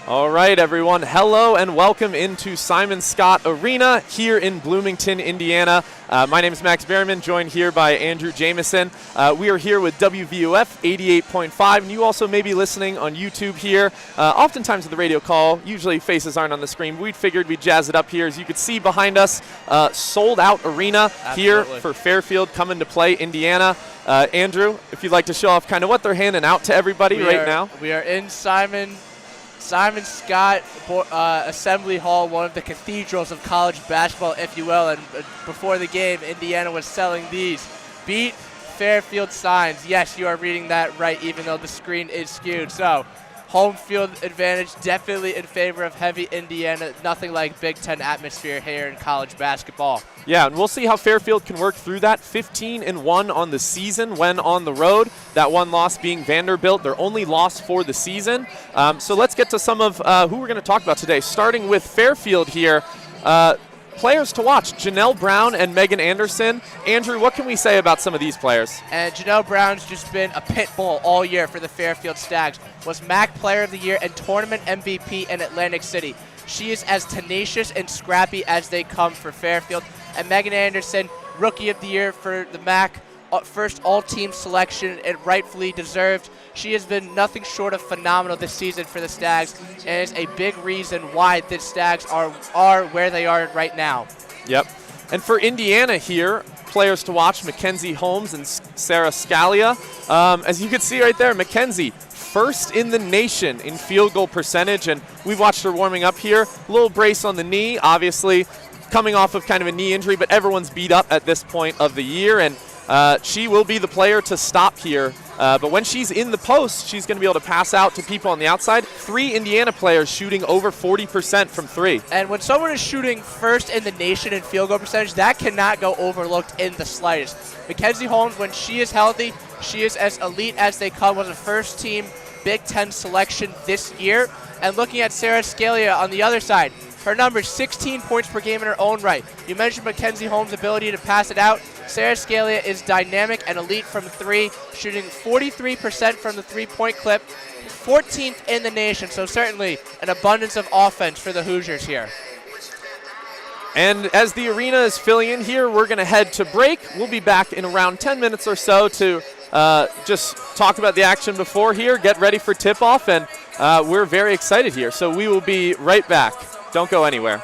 All right, everyone. Hello and welcome into Simon Scott Arena here in Bloomington, Indiana. My name is Max Berryman, joined here by Andrew Jameson. We are here with WVOF 88.5, and you also may be listening on YouTube here. Oftentimes with the radio call, usually faces aren't on the screen. We figured we'd jazz it up here. As you can see behind us, sold-out arena here for Fairfield coming to play Indiana. Andrew, if you'd like to show off kind of what they're handing out to everybody now. We are in Simon Scott Assembly Hall, one of the cathedrals of college basketball, if you will. And before the game, Indiana was selling these Beat Fairfield signs. Yes, you are reading that right, even though the screen is skewed. So, home field advantage definitely in favor of heavy Indiana. Nothing like Big Ten atmosphere here in college basketball. Yeah, and we'll see how Fairfield can work through that. 15-1 on the season when on the road. That one loss being Vanderbilt, their only loss for the season. So let's get to some of who we're going to talk about today. Starting with Fairfield here. Players to watch, Janelle Brown and Megan Anderson. Andrew, what can we say about some of these players? And Janelle Brown's just been a pit bull all year for the Fairfield Stags. Was MAC Player of the Year and Tournament MVP in Atlantic City. She is as tenacious and scrappy as they come for Fairfield. And Megan Anderson, Rookie of the Year for the MAC, first all-team selection, and rightfully deserved. She has been nothing short of phenomenal this season for the Stags, and is a big reason why the Stags are where they are right now. Yep. And for Indiana here, players to watch, Mackenzie Holmes and Sarah Scalia. As you can see right there, Mackenzie, first in the nation in field goal percentage, and we've watched her warming up here. A little brace on the knee, obviously coming off of kind of a knee injury, but everyone's beat up at this point of the year, and she will be the player to stop here. But when she's in the post, she's going to be able to pass out to people on the outside. 3 Indiana players shooting over 40% from 3. And when someone is shooting first in the nation in field goal percentage, that cannot go overlooked in the slightest. Mackenzie Holmes, when she is healthy, she is as elite as they come. Was a first-team Big Ten selection this year. And looking at Sarah Scalia on the other side, her numbers, 16 points per game in her own right. You mentioned Mackenzie Holmes' ability to pass it out. Sarah Scalia is dynamic and elite from 3, shooting 43% from the three-point clip, 14th in the nation. So certainly an abundance of offense for the Hoosiers here. And as the arena is filling in here, we're going to head to break. We'll be back in around 10 minutes or so to just talk about the action before here, get ready for tip-off, and we're very excited here. So we will be right back. Don't go anywhere.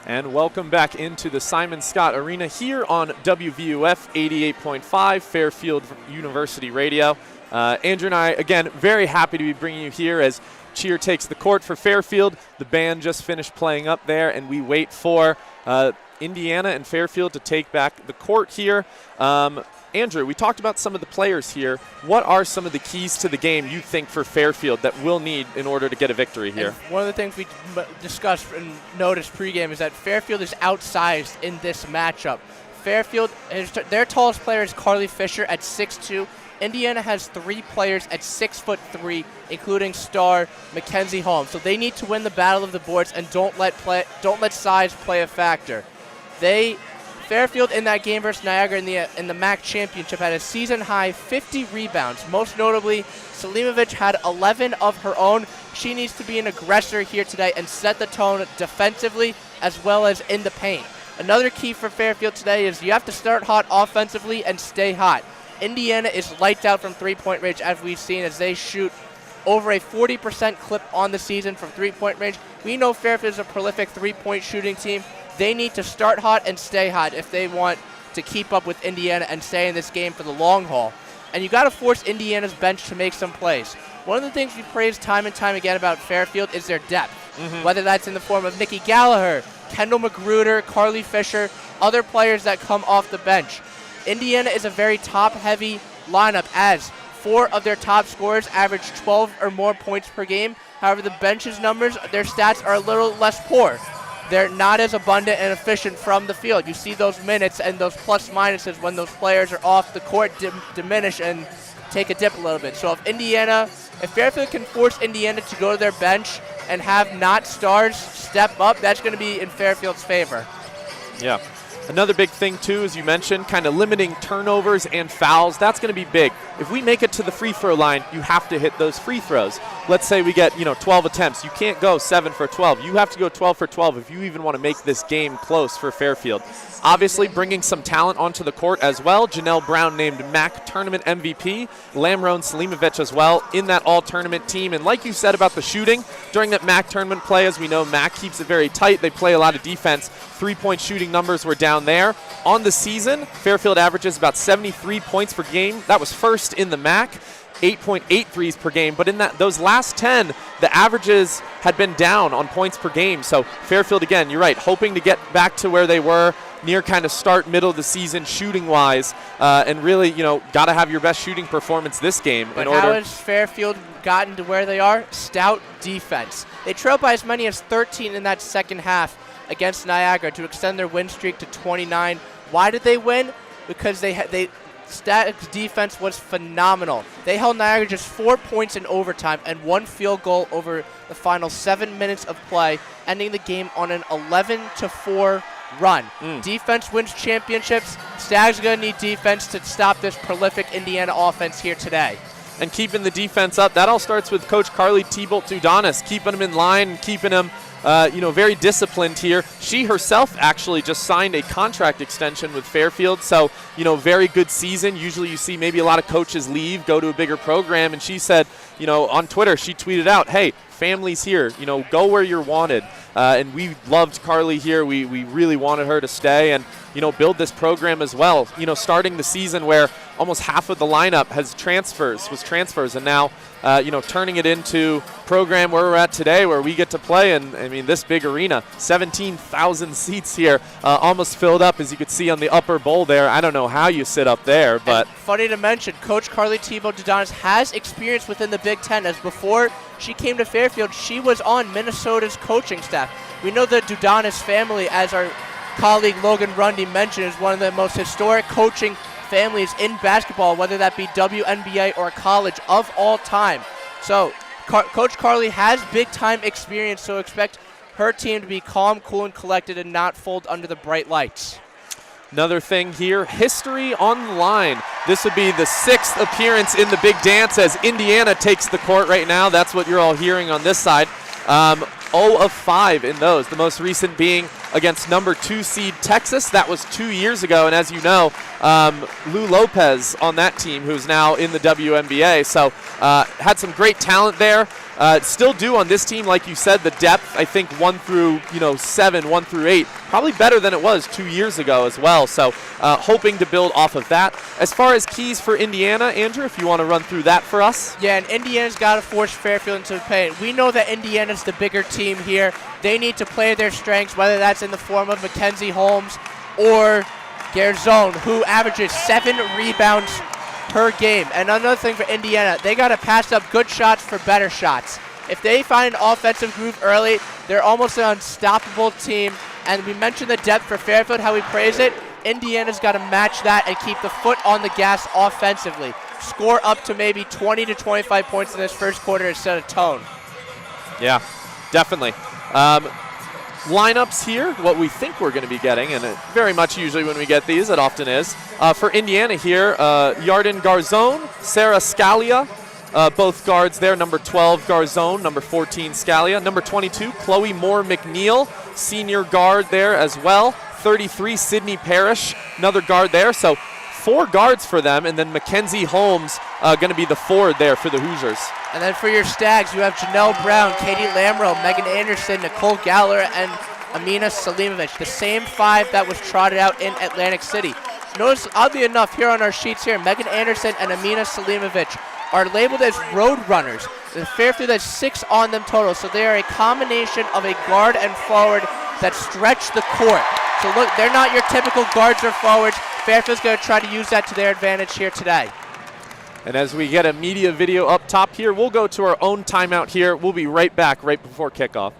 And welcome back into the Simon Scott Arena here on WVOF 88.5 Fairfield University Radio. Andrew and I, again, very happy to be bringing you here as cheer takes the court for Fairfield. The band just finished playing up there, and we wait for Indiana and Fairfield to take back the court here. Andrew, we talked about some of the players here. What are some of the keys to the game you think for Fairfield that we'll need in order to get a victory here? And one of the things we discussed and noticed pregame is that Fairfield is outsized in this matchup. Fairfield, their tallest player is Carly Fisher at 6'2". Indiana has 3 players at 6'3", including star Mackenzie Holmes. So they need to win the battle of the boards and don't let size play a factor. Fairfield in that game versus Niagara in the MAC championship had a season-high 50 rebounds. Most notably, Selimovic had 11 of her own. She needs to be an aggressor here today and set the tone defensively as well as in the paint. Another key for Fairfield today is you have to start hot offensively and stay hot. Indiana is lights out from three-point range, as we've seen, as they shoot over a 40% clip on the season from three-point range. We know Fairfield is a prolific three-point shooting team. They need to start hot and stay hot if they want to keep up with Indiana and stay in this game for the long haul. And you got to force Indiana's bench to make some plays. One of the things we praise time and time again about Fairfield is their depth, whether that's in the form of Nikki Gallagher, Kendall Magruder, Carly Fisher, other players that come off the bench. Indiana is a very top-heavy lineup, as 4 of their top scorers average 12 or more points per game. However, the bench's numbers, their stats are a little less poor. They're not as abundant and efficient from the field. You see those minutes and those plus-minuses when those players are off the court diminish and take a dip a little bit. So if Fairfield can force Indiana to go to their bench and have not stars step up, that's going to be in Fairfield's favor. Yeah. Another big thing, too, as you mentioned, kind of limiting turnovers and fouls. That's going to be big. If we make it to the free throw line, you have to hit those free throws. Let's say we get 12 attempts. You can't go 7 for 12. You have to go 12 for 12 if you even want to make this game close for Fairfield. Obviously, bringing some talent onto the court as well. Janelle Brown named MAC Tournament MVP. Lamrone Selimovic as well in that all-tournament team. And like you said about the shooting, during that MAC tournament play, as we know, MAC keeps it very tight. They play a lot of defense. 3-point shooting numbers were down there. On the season, Fairfield averages about 73 points per game. That was first in the MAC. 8.8 threes per game, but in those last 10, the averages had been down on points per game. So Fairfield, again, you're right, hoping to get back to where they were near kind of start, middle of the season shooting-wise, and really, got to have your best shooting performance this game. But how has Fairfield gotten to where they are? Stout defense. They trailed by as many as 13 in that second half against Niagara to extend their win streak to 29. Why did they win? Because Stag's defense was phenomenal. They held Niagara just 4 points in overtime and 1 field goal over the final 7 minutes of play, ending the game on an 11-4 run. Defense wins championships. Stag's going to need defense to stop this prolific Indiana offense here today. And keeping the defense up, that all starts with Coach Carly Thibault-Dudanis, keeping them in line, keeping them very disciplined here. She herself actually just signed a contract extension with Fairfield, so, very good season. Usually you see maybe a lot of coaches leave, go to a bigger program, and she said, on Twitter, she tweeted out, hey, family's here, go where you're wanted. And we loved Carly here. We really wanted her to stay and, build this program as well. Starting the season where almost half of the lineup was transfers, and now, turning it into program where we're at today where we get to play. And, this big arena, 17,000 seats here, almost filled up, as you could see on the upper bowl there. I don't know how you sit up there, but. And funny to mention, Coach Carly Thibault-Dudanis has experience within the Big Ten, as before she came to Fairfield, she was on Minnesota's coaching staff. We know the Dudanis family, as our colleague Logan Rundy mentioned, is one of the most historic coaching families in basketball, whether that be WNBA or college, of all time. So Coach Carly has big-time experience, so expect her team to be calm, cool, and collected and not fold under the bright lights. Another thing here, history on the line. This would be the 6th appearance in the big dance as Indiana takes the court right now. That's what you're all hearing on this side. 0 of 5 in those, the most recent being against number 2 seed Texas. That was 2 years ago, and as you know, Lou Lopez on that team, who's now in the WNBA. So had some great talent there. Still do on this team, like you said, the depth, I think 1 through 7, 1 through 8, probably better than it was 2 years ago as well. So hoping to build off of that. As far as keys for Indiana, Andrew, if you want to run through that for us. Yeah, and Indiana's got to force Fairfield into the paint. We know that Indiana's the bigger team here. They need to play their strengths, whether that's in the form of Mackenzie Holmes or Garzone, who averages 7 rebounds per game. And another thing for Indiana, they got to pass up good shots for better shots. If they find an offensive groove early, they're almost an unstoppable team. And we mentioned the depth for Fairfield, how we praise it. Indiana's got to match that and keep the foot on the gas offensively. Score up to maybe 20 to 25 points in this first quarter to set a tone. Yeah, definitely. Lineups here, what we think we're going to be getting, and it very much usually when we get these, it often is. For Indiana here, Yarden Garzone, Sarah Scalia, both guards there, number 12 Garzone, number 14 Scalia, number 22 Chloe Moore McNeil, senior guard there as well, 33 Sydney Parrish, another guard there, so 4 guards for them, and then Mackenzie Holmes going to be the forward there for the Hoosiers. And then for your Stags, you have Janelle Brown, Katie Lamro, Megan Anderson, Nicole Galler, and Amina Salimovic, the same 5 that was trotted out in Atlantic City. Notice, oddly enough, here on our sheets here, Megan Anderson and Amina Salimovic are labeled as road runners. The Fairfield has 6 on them total, so they are a combination of a guard and forward that stretch the court. So look, they're not your typical guards or forwards. Fairfield's going to try to use that to their advantage here today. And as we get a media video up top here, we'll go to our own timeout here. We'll be right back right before kickoff.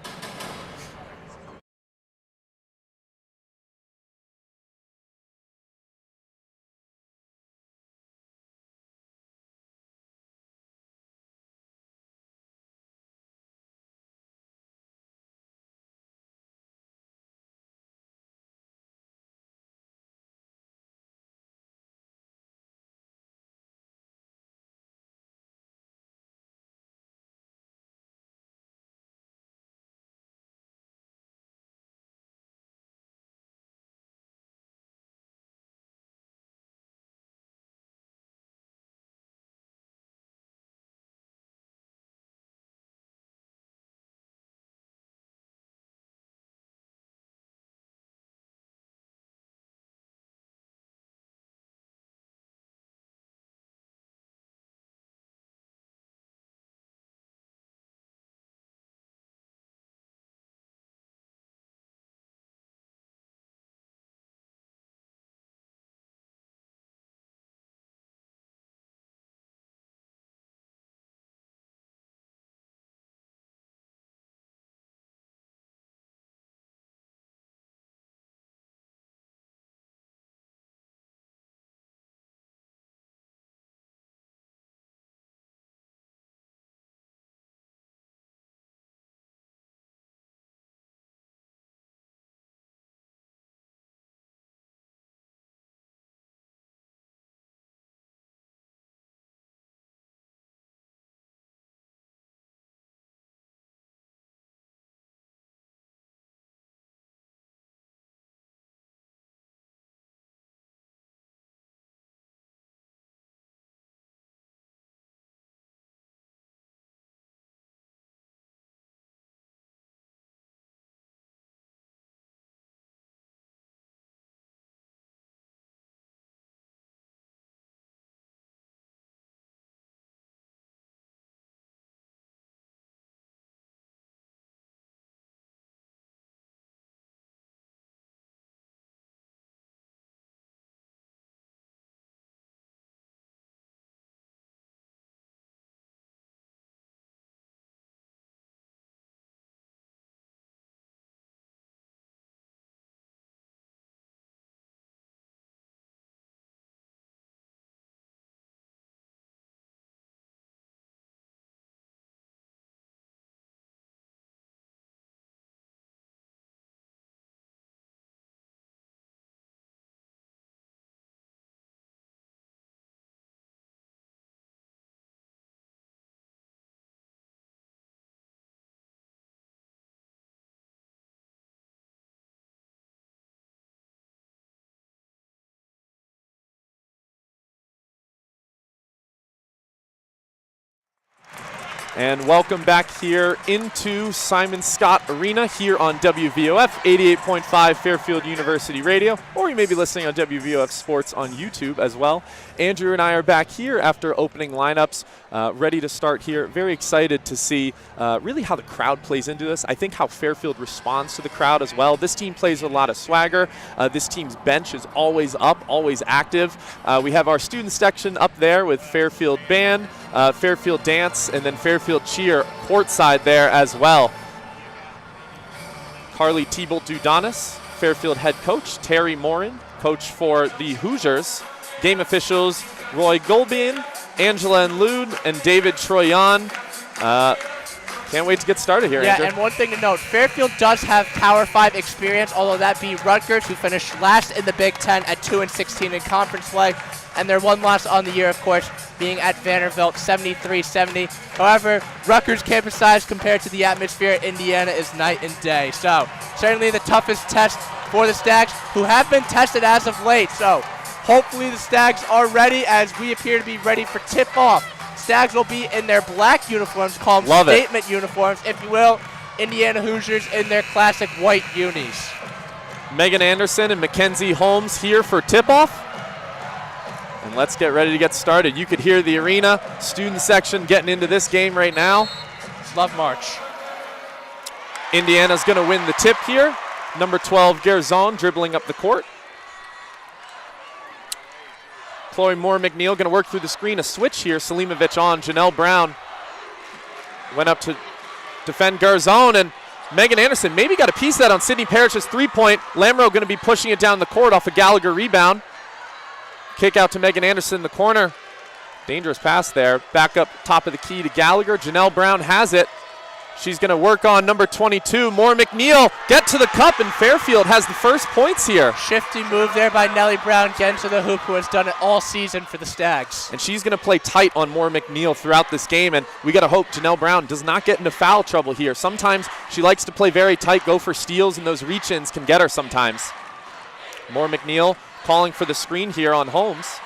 And welcome back here into Simon Scott Arena here on WVOF 88.5 Fairfield University Radio, or you may be listening on WVOF Sports on YouTube as well. Andrew and I are back here after opening lineups, ready to start here. Very excited to see really how the crowd plays into this. I think how Fairfield responds to the crowd as well. This team plays with a lot of swagger. This team's bench is always up, always active. We have our student section up there with Fairfield Band, Fairfield Dance, and then Fairfield Cheer courtside there as well. Carly Teeble-Dudonis, Fairfield head coach. Terry Morin, coach for the Hoosiers. Game officials Roy Golbein, Angela Enlude, and David Troyan. Can't wait to get started here, Andrew. Yeah, and one thing to note, Fairfield does have Power 5 experience, although that be Rutgers, who finished last in the Big Ten at 2-16 in conference play, and their one loss on the year, of course, being at Vanderbilt, 73-70. However, Rutgers' campus size compared to the atmosphere at Indiana is night and day. So, certainly the toughest test for the Stags, who have been tested as of late. So, hopefully the Stags are ready, as we appear to be ready for tip-off. Stags will be in their black uniforms, called statement uniforms, if you will. Indiana Hoosiers in their classic white unis. Megan Anderson and Mackenzie Holmes here for tip-off. And let's get ready to get started. You could hear the arena, student section getting into this game right now. Love March. Indiana's going to win the tip here. Number 12, Garzon, dribbling up the court. Chloe Moore-McNeil going to work through the screen. A switch here. Selimovic on. Janelle Brown went up to defend Garzon, and Megan Anderson maybe got a piece of that on Sydney Parrish's three-point. Lamro going to be pushing it down the court off a Gallagher rebound. Kick out to Megan Anderson in the corner. Dangerous pass there. Back up top of the key to Gallagher. Janelle Brown has it. She's going to work on number 22, Moore-McNeil. Get to the cup, and Fairfield has the first points here. Shifty move there by Nellie Brown, getting to the hoop, who has done it all season for the Stags. And she's going to play tight on Moore-McNeil throughout this game, and we got to hope Janelle Brown does not get into foul trouble here. Sometimes she likes to play very tight, go for steals, and those reach-ins can get her sometimes. Moore-McNeil calling for the screen here on Holmes.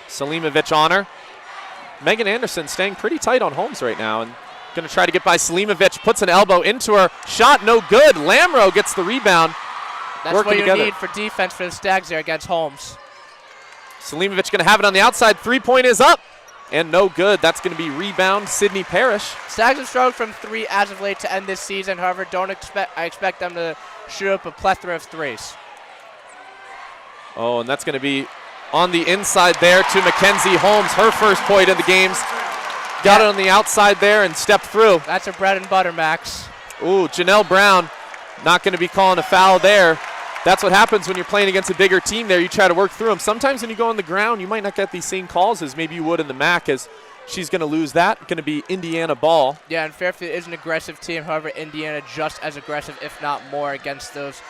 Selimovic on her. Megan Anderson staying pretty tight on Holmes right now, and going to try to get by Selimovic, puts an elbow into her. Shot no good. Lamro gets the rebound. That's Working what you together. need for defense for the Stags there against Holmes. Selimovic going to have it on the outside. Three-point is up, and no good. That's going to be rebound Sydney Parrish. Stags have struggled from three as of late to end this season. However, I expect them to shoot up a plethora of threes. Oh, and that's going to be on the inside there to Mackenzie Holmes. Her first point of the games. Got it on the outside there and stepped through. That's her bread and butter, Max. Ooh, Janelle Brown not going to be calling a foul there. That's what happens when you're playing against a bigger team there. You try to work through them. Sometimes when you go on the ground, you might not get these same calls as maybe you would in the MAC, as she's going to lose that. Going to be Indiana ball. Yeah, and Fairfield is an aggressive team. However, Indiana just as aggressive, if not more, against those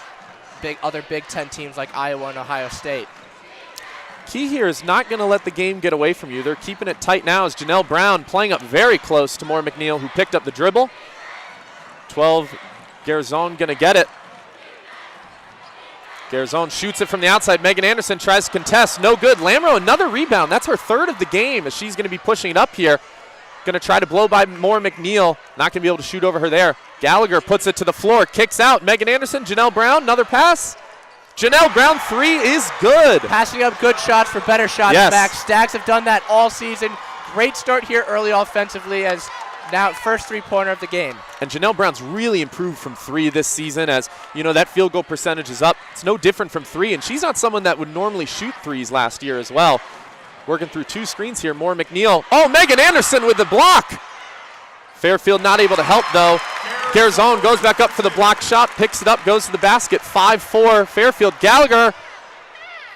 other Big Ten teams like Iowa and Ohio State. Key here is not going to let the game get away from you. They're keeping it tight now as Janelle Brown playing up very close to Moore-McNeil, who picked up the dribble. 12, Garzon going to get it. Garzon shoots it from the outside. Megan Anderson tries to contest. No good. Lamro, another rebound. That's her third of the game, as she's going to be pushing it up here. Going to try to blow by Moore-McNeil. Not going to be able to shoot over her there. Gallagher puts it to the floor. Kicks out. Megan Anderson, Janelle Brown, another pass. Janelle Brown, three is good. Passing up good shots for better shots, yes. Max. Stags have done that all season. Great start here early offensively, as now first three-pointer of the game. And Janelle Brown's really improved from three this season, as you know, that field goal percentage is up. It's no different from three, and she's not someone that would normally shoot threes last year as well. Working through two screens here. Moore-McNeil. Oh, Megan Anderson with the block. Fairfield not able to help, though. Garzon goes back up for the block shot, picks it up, goes to the basket. 5-4 Fairfield. Gallagher.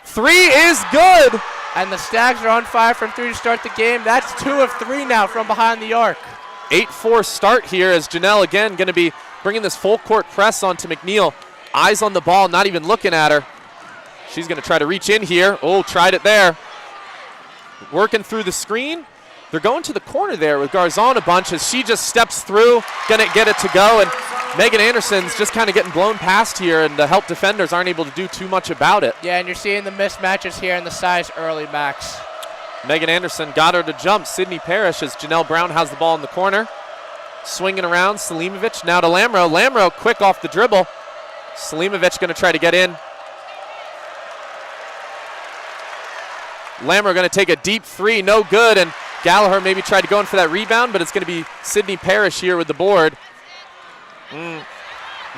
Three is good. And the Stags are on fire from three to start the game. That's 2 of 3 now from behind the arc. 8-4 start here, as Janelle again going to be bringing this full court press onto McNeil. Eyes on the ball, not even looking at her. She's going to try to reach in here. Oh, tried it there. Working through the screen. They're going to the corner there with Garzon a bunch, as she just steps through, going to get it to go. And Megan Anderson's just kind of getting blown past here, and the help defenders aren't able to do too much about it. Yeah, and you're seeing the mismatches here in the size early, Max. Megan Anderson got her to jump. Sydney Parrish as Janelle Brown has the ball in the corner. Swinging around, Selimovic now to Lamro. Lamro quick off the dribble. Selimovic going to try to get in. Lamro going to take a deep three, no good, and Gallagher maybe tried to go in for that rebound, but it's going to be Sydney Parrish here with the board.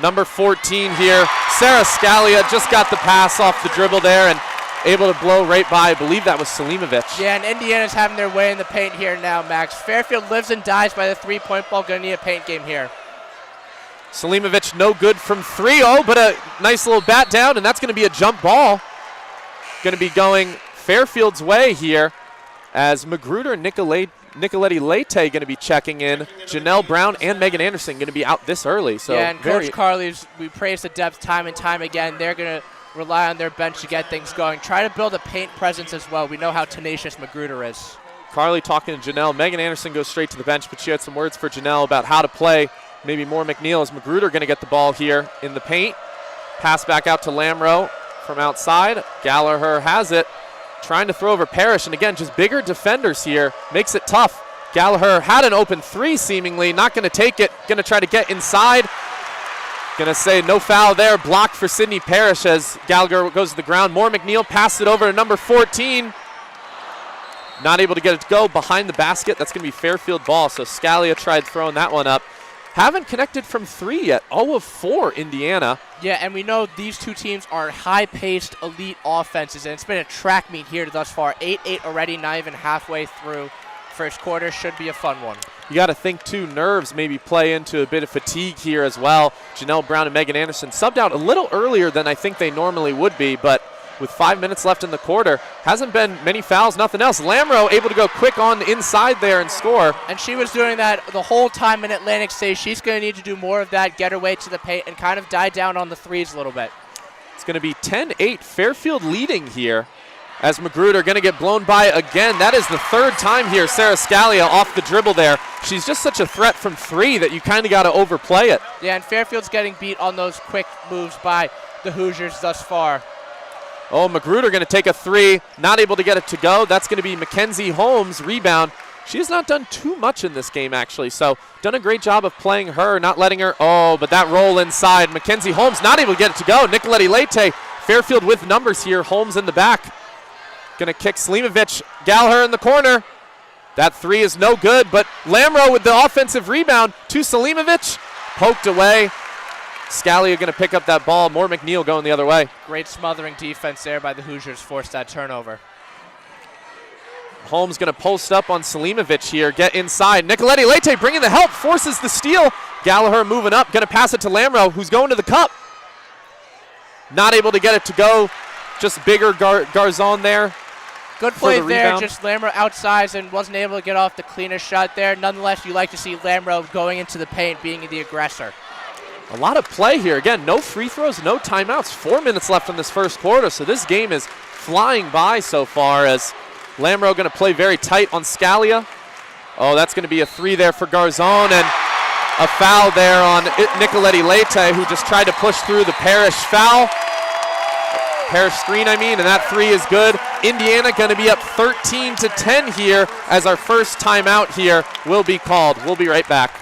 Number 14 here, Sarah Scalia just got the pass off the dribble there and able to blow right by. I believe that was Selimovic. Yeah, and Indiana's having their way in the paint here now, Max. Fairfield lives and dies by the three-point ball. Going to need a paint game here. Selimovic no good from 3. Oh, but a nice little bat down, and that's going to be a jump ball. Going to be going Fairfield's way here as Magruder and Nicoletti Leite going to be checking in. Janelle Brown and Megan Anderson going to be out this early. So yeah, and Coach Carley's, we praise the depth time and time again. They're going to rely on their bench to get things going. Try to build a paint presence as well. We know how tenacious Magruder is. Carley talking to Janelle. Megan Anderson goes straight to the bench, but she had some words for Janelle about how to play. Maybe more McNeil as Magruder going to get the ball here in the paint. Pass back out to Lamro from outside. Gallagher has it. Trying to throw over Parrish, and again, just bigger defenders here. Makes it tough. Gallagher had an open 3 seemingly. Not going to take it. Going to try to get inside. Going to say no foul there. Blocked for Sydney Parrish as Gallagher goes to the ground. More McNeil passed it over to number 14. Not able to get it to go behind the basket. That's going to be Fairfield ball. So Scalia tried throwing that one up. Haven't connected from 3 yet. 0 of 4 Indiana. Yeah, and we know these two teams are high-paced, elite offenses, and it's been a track meet here thus far. 8-8 already, not even halfway through first quarter. Should be a fun one. You got to think, too, nerves maybe play into a bit of fatigue here as well. Janelle Brown and Megan Anderson subbed out a little earlier than I think they normally would be, but with 5 minutes left in the quarter, hasn't been many fouls, nothing else. Lamro able to go quick on the inside there and score. And she was doing that the whole time in Atlantic State. She's going to need to do more of that, get her way to the paint, and kind of die down on the threes a little bit. It's going to be 10-8, Fairfield leading here as Magruder going to get blown by again. That is the 3rd time here. Sarah Scalia off the dribble there. She's just such a threat from 3 that you kind of got to overplay it. Yeah, and Fairfield's getting beat on those quick moves by the Hoosiers thus far. Oh, Magruder going to take a 3, not able to get it to go. That's going to be Mackenzie Holmes, rebound. She has not done too much in this game, actually, so done a great job of playing her, not letting her. Oh, but that roll inside. Mackenzie Holmes not able to get it to go. Nicoletti Leite, Fairfield with numbers here. Holmes in the back. Going to kick Selimovic. Gallagher in the corner. That 3 is no good, but Lamro with the offensive rebound to Selimovic. Poked away. Scalia going to pick up that ball. More McNeil going the other way. Great smothering defense there by the Hoosiers, forced that turnover. Holmes going to post up on Selimovic here, get inside. Nicoletti Leite bringing the help, forces the steal. Gallagher moving up, going to pass it to Lamro, who's going to the cup. Not able to get it to go. Just bigger Garzon there. Good play there, just Lamro outsized and wasn't able to get off the cleanest shot there. Nonetheless, you like to see Lamro going into the paint, being the aggressor. A lot of play here. Again, no free throws, no timeouts. 4 minutes left in this first quarter, so this game is flying by so far as Lamro going to play very tight on Scalia. Oh, that's going to be a 3 there for Garzon, and a foul there on Nicoletti Leite, who just tried to push through the Parrish foul. Parrish screen, and that 3 is good. Indiana going to be up 13-10 here as our first timeout here will be called. We'll be right back.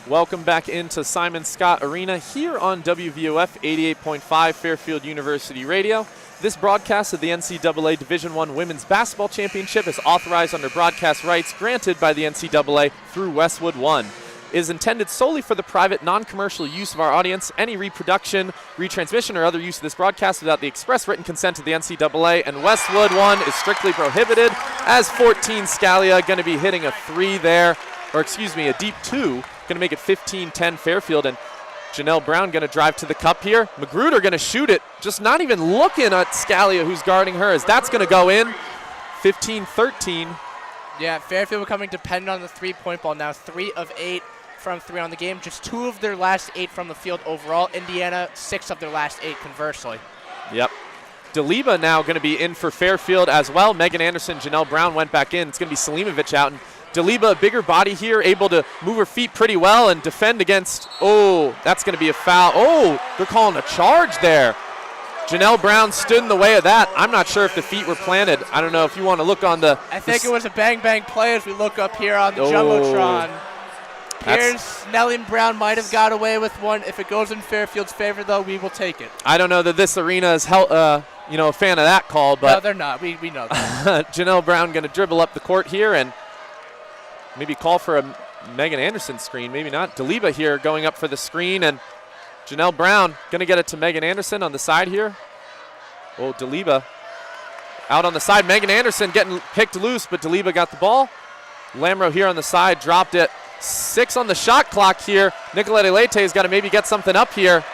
Welcome back into Simon Scott Arena here on WVOF 88.5 Fairfield University Radio. This broadcast of the NCAA Division I Women's Basketball Championship is authorized under broadcast rights granted by the NCAA through Westwood One. It is intended solely for the private, non-commercial use of our audience. Any reproduction, retransmission, or other use of this broadcast without the express written consent of the NCAA and Westwood One is strictly prohibited. As 14 Scalia going to be hitting a three there, or excuse me, a deep two, going to make it 15-10 Fairfield, and Janelle Brown going to drive to the cup here. Magruder going to shoot it, just not even looking at Scalia, who's guarding her, as that's going to go in. 15-13. Yeah, Fairfield becoming dependent on the three-point ball now. 3 of 8 from 3 on the game. Just 2 of their last 8 from the field overall. Indiana, 6 of their last 8 conversely. Yep. Deliba now going to be in for Fairfield as well. Megan Anderson, Janelle Brown went back in. It's going to be Selimovic out. And Deliba, a bigger body here, able to move her feet pretty well and defend against, that's going to be a foul. They're calling a charge there. Janelle Brown stood in the way of that. I'm not sure if the feet were planted. I don't know if you want to look on the... I think it was a bang-bang play as we look up here on the Jumbotron. Here's Nellie Brown might have got away with one. If it goes in Fairfield's favor, though, we will take it. I don't know that this arena is a fan of that call, but... No, they're not. We know that. Janelle Brown going to dribble up the court here and maybe call for a Megan Anderson screen. Maybe not. Deliba here going up for the screen, and Janelle Brown going to get it to Megan Anderson on the side here. Deliba out on the side. Megan Anderson getting picked loose, but Deliba got the ball. Lamro here on the side, dropped it. 6 on the shot clock here. Nicolette Leite's got to maybe get something up here.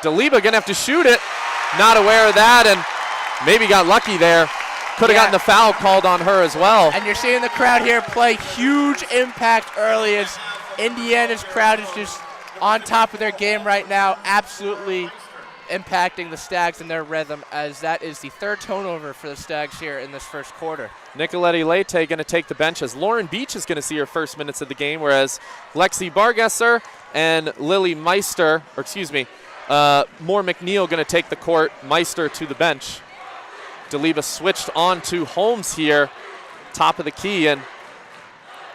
Deliba going to have to shoot it. Not aware of that, and maybe got lucky there. Could have gotten the foul called on her as well. And you're seeing the crowd here play huge impact early as Indiana's crowd is just on top of their game right now, absolutely impacting the Stags in their rhythm, as that is the 3rd turnover for the Stags here in this first quarter. Nicolette Leite going to take the bench as Lauren Beach is going to see her first minutes of the game, whereas Lexi Bargesser and Lily Meister, Moore McNeil going to take the court, Meister to the bench. Deliba switched on to Holmes here, top of the key, and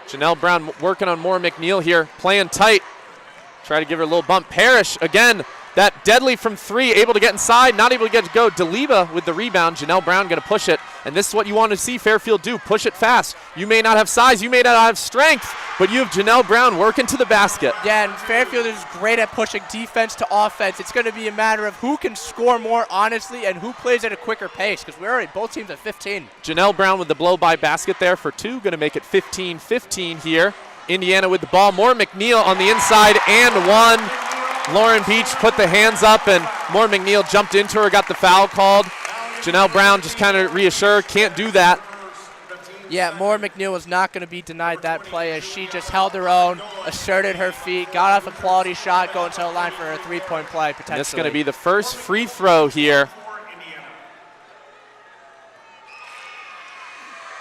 Janelle Brown working on Moore McNeil here, playing tight. Try to give her a little bump. Parrish again, that deadly from 3, able to get inside, not able to get to go. Deliba with the rebound. Janelle Brown going to push it, and this is what you want to see Fairfield do. Push it fast. You may not have size, you may not have strength, but you have Janelle Brown working to the basket. Yeah, and Fairfield is great at pushing defense to offense. It's going to be a matter of who can score more honestly and who plays at a quicker pace, because we're already both teams at 15. Janelle Brown with the blow-by basket there for 2, going to make it 15-15 here. Indiana with the ball. Moore McNeil on the inside and 1. Lauren Beach put the hands up, and Moore McNeil jumped into her, got the foul called. Janelle Brown just kind of reassured, can't do that. Yeah, Moore McNeil was not going to be denied that play as she just held her own, asserted her feet, got off a quality shot, going to the line for her 3-point play potentially. This is going to be the first free throw here.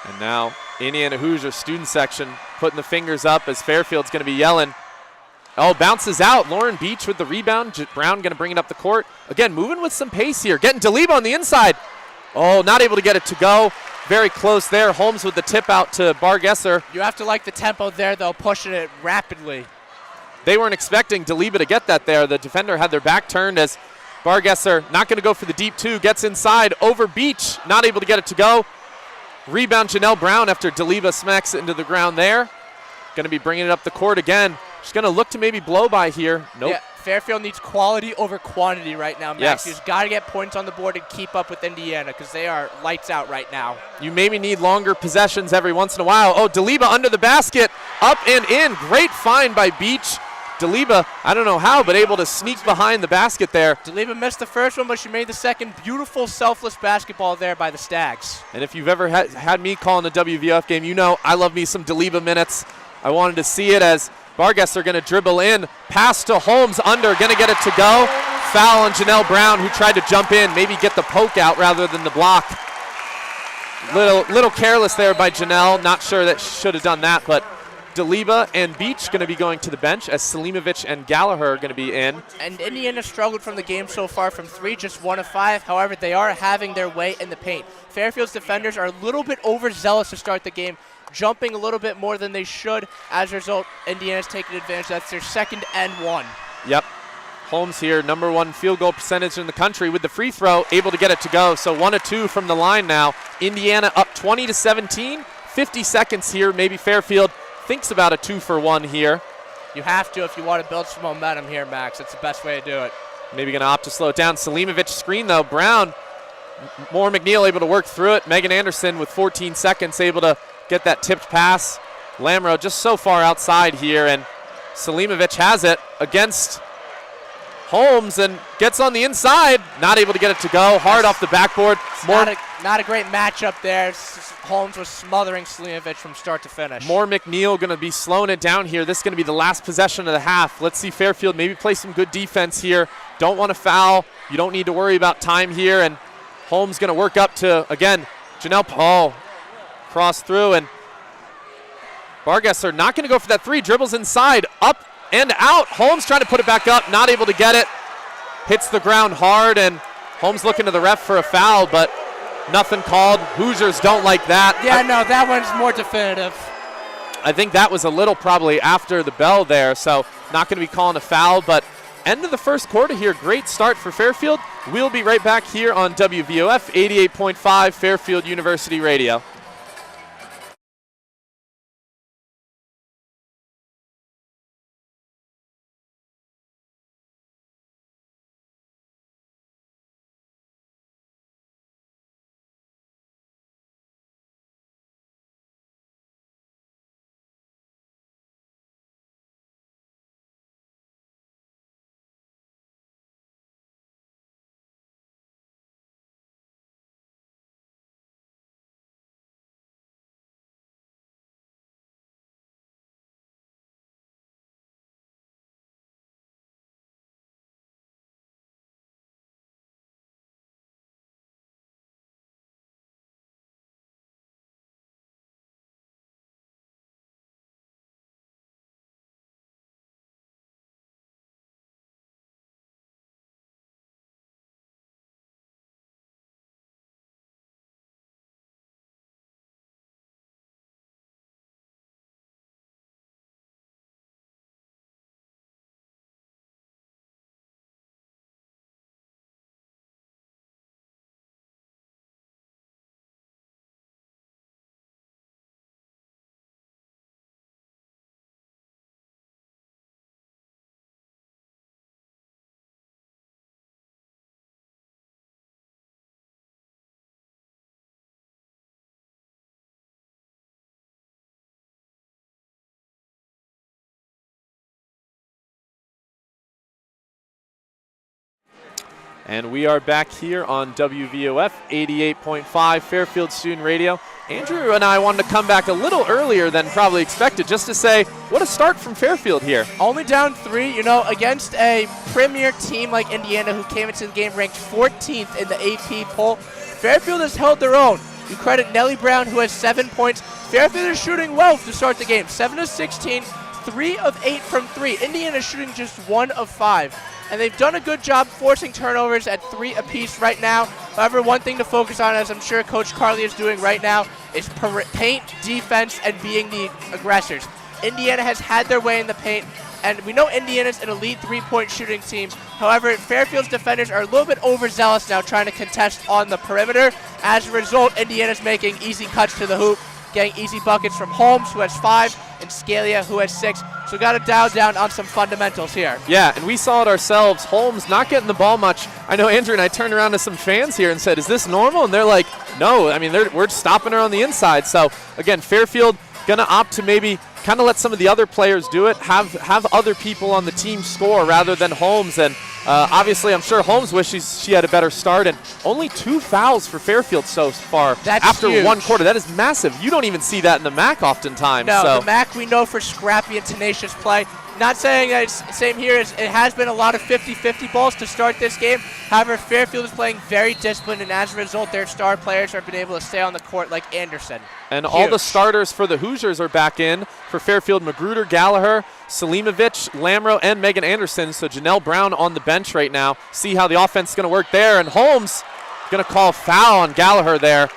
And now Indiana Hoosier student section putting the fingers up as Fairfield's going to be yelling. Bounces out. Lauren Beach with the rebound. Brown going to bring it up the court. Again, moving with some pace here. Getting Deliba on the inside. Not able to get it to go. Very close there. Holmes with the tip out to Bargesser. You have to like the tempo there, though, pushing it rapidly. They weren't expecting Deliba to get that there. The defender had their back turned as Bargesser not going to go for the deep 2. Gets inside over Beach. Not able to get it to go. Rebound Janelle Brown after Deliba smacks it into the ground there. Going to be bringing it up the court again. She's going to look to maybe blow by here. Nope. Yeah, Fairfield needs quality over quantity right now, Max. Yes. You've got to get points on the board and keep up with Indiana because they are lights out right now. You maybe need longer possessions every once in a while. Deliba under the basket, up and in. Great find by Beach. Deliba, I don't know how, but able to sneak behind the basket there. Deliba missed the first one, but she made the second. Beautiful, selfless basketball there by the Stags. And if you've ever had me calling a WVOF game, you know I love me some Deliba minutes. I wanted to see it as Bargesser going to dribble in. Pass to Holmes under, going to get it to go. Foul on Janelle Brown, who tried to jump in, maybe get the poke out rather than the block. Little careless there by Janelle. Not sure that she should have done that, but Deliba and Beach going to be going to the bench as Selimovic and Gallagher are going to be in. And Indiana struggled from the game so far from 3, just 1 of 5. However, they are having their way in the paint. Fairfield's defenders are a little bit overzealous to start the game. jumping a little bit more than they should. As a result, Indiana's taking advantage. That's their 2nd and 1. Yep. Holmes here, number 1 field goal percentage in the country with the free throw, able to get it to go. So 1 of 2 from the line now. Indiana up 20-17. 50 seconds here. Maybe Fairfield thinks about a 2-for-1 here. You have to if you want to build some momentum here, Max. That's the best way to do it. Maybe going to opt to slow it down. Selimovic screen, though. Brown, Moore McNeil able to work through it. Megan Anderson with 14 seconds able to get that tipped pass. Lamro just so far outside here, and Selimovic has it against Holmes and gets on the inside. Not able to get it to go. Hard off the backboard. Not a great matchup there. Holmes was smothering Selimovic from start to finish. Moore McNeil going to be slowing it down here. This is going to be the last possession of the half. Let's see Fairfield maybe play some good defense here. Don't want to foul. You don't need to worry about time here. And Holmes going to work up to, again, Janelle Paul. Cross through, and Vargas are not going to go for that 3. Dribbles inside, up and out. Holmes trying to put it back up, not able to get it. Hits the ground hard, and Holmes looking to the ref for a foul, but nothing called. Hoosiers don't like that. Yeah, no, that one's more definitive. I think that was a little probably after the bell there, so not going to be calling a foul, but end of the first quarter here. Great start for Fairfield. We'll be right back here on WVOF 88.5 Fairfield University Radio. And we are back here on WVOF 88.5 Fairfield Student Radio. Andrew and I wanted to come back a little earlier than probably expected just to say what a start from Fairfield here. Only down 3, against a premier team like Indiana who came into the game ranked 14th in the AP poll. Fairfield has held their own. You credit Nellie Brown, who has 7 points. Fairfield is shooting well to start the game. 7 of 16, 3 of 8 from 3. Indiana is shooting just 1 of 5. And they've done a good job forcing turnovers at 3 apiece right now. However, one thing to focus on, as I'm sure Coach Carly is doing right now, is paint, defense, and being the aggressors. Indiana has had their way in the paint, and we know Indiana's an elite three-point shooting team. However, Fairfield's defenders are a little bit overzealous now trying to contest on the perimeter. As a result, Indiana's making easy cuts to the hoop, getting easy buckets from Holmes, who has 5, and Scalia, who has 6. So we got to dial down on some fundamentals here. Yeah, and we saw it ourselves. Holmes not getting the ball much. I know Andrew and I turned around to some fans here and said, is this normal? And they're like, no. I mean, we're stopping her on the inside. So, again, Fairfield going to opt to maybe kind of let some of the other players do it, have other people on the team score rather than Holmes. And obviously, I'm sure Holmes wishes she had a better start. And only 2 fouls for Fairfield so far. That's after huge. 1 quarter. That is massive. You don't even see that in the MAC oftentimes. No, so. The MAC we know for scrappy and tenacious play. Not saying that it's the same here. It has been a lot of 50-50 balls to start this game. However, Fairfield is playing very disciplined, and as a result, their star players have been able to stay on the court like Anderson. And Huge. all the starters for the Hoosiers are back in. For Fairfield, Magruder, Gallagher, Selimovic, Lamro, and Megan Anderson. So Janelle Brown on the bench right now. See how the offense is going to work there. And Holmes going to call foul on Gallagher there.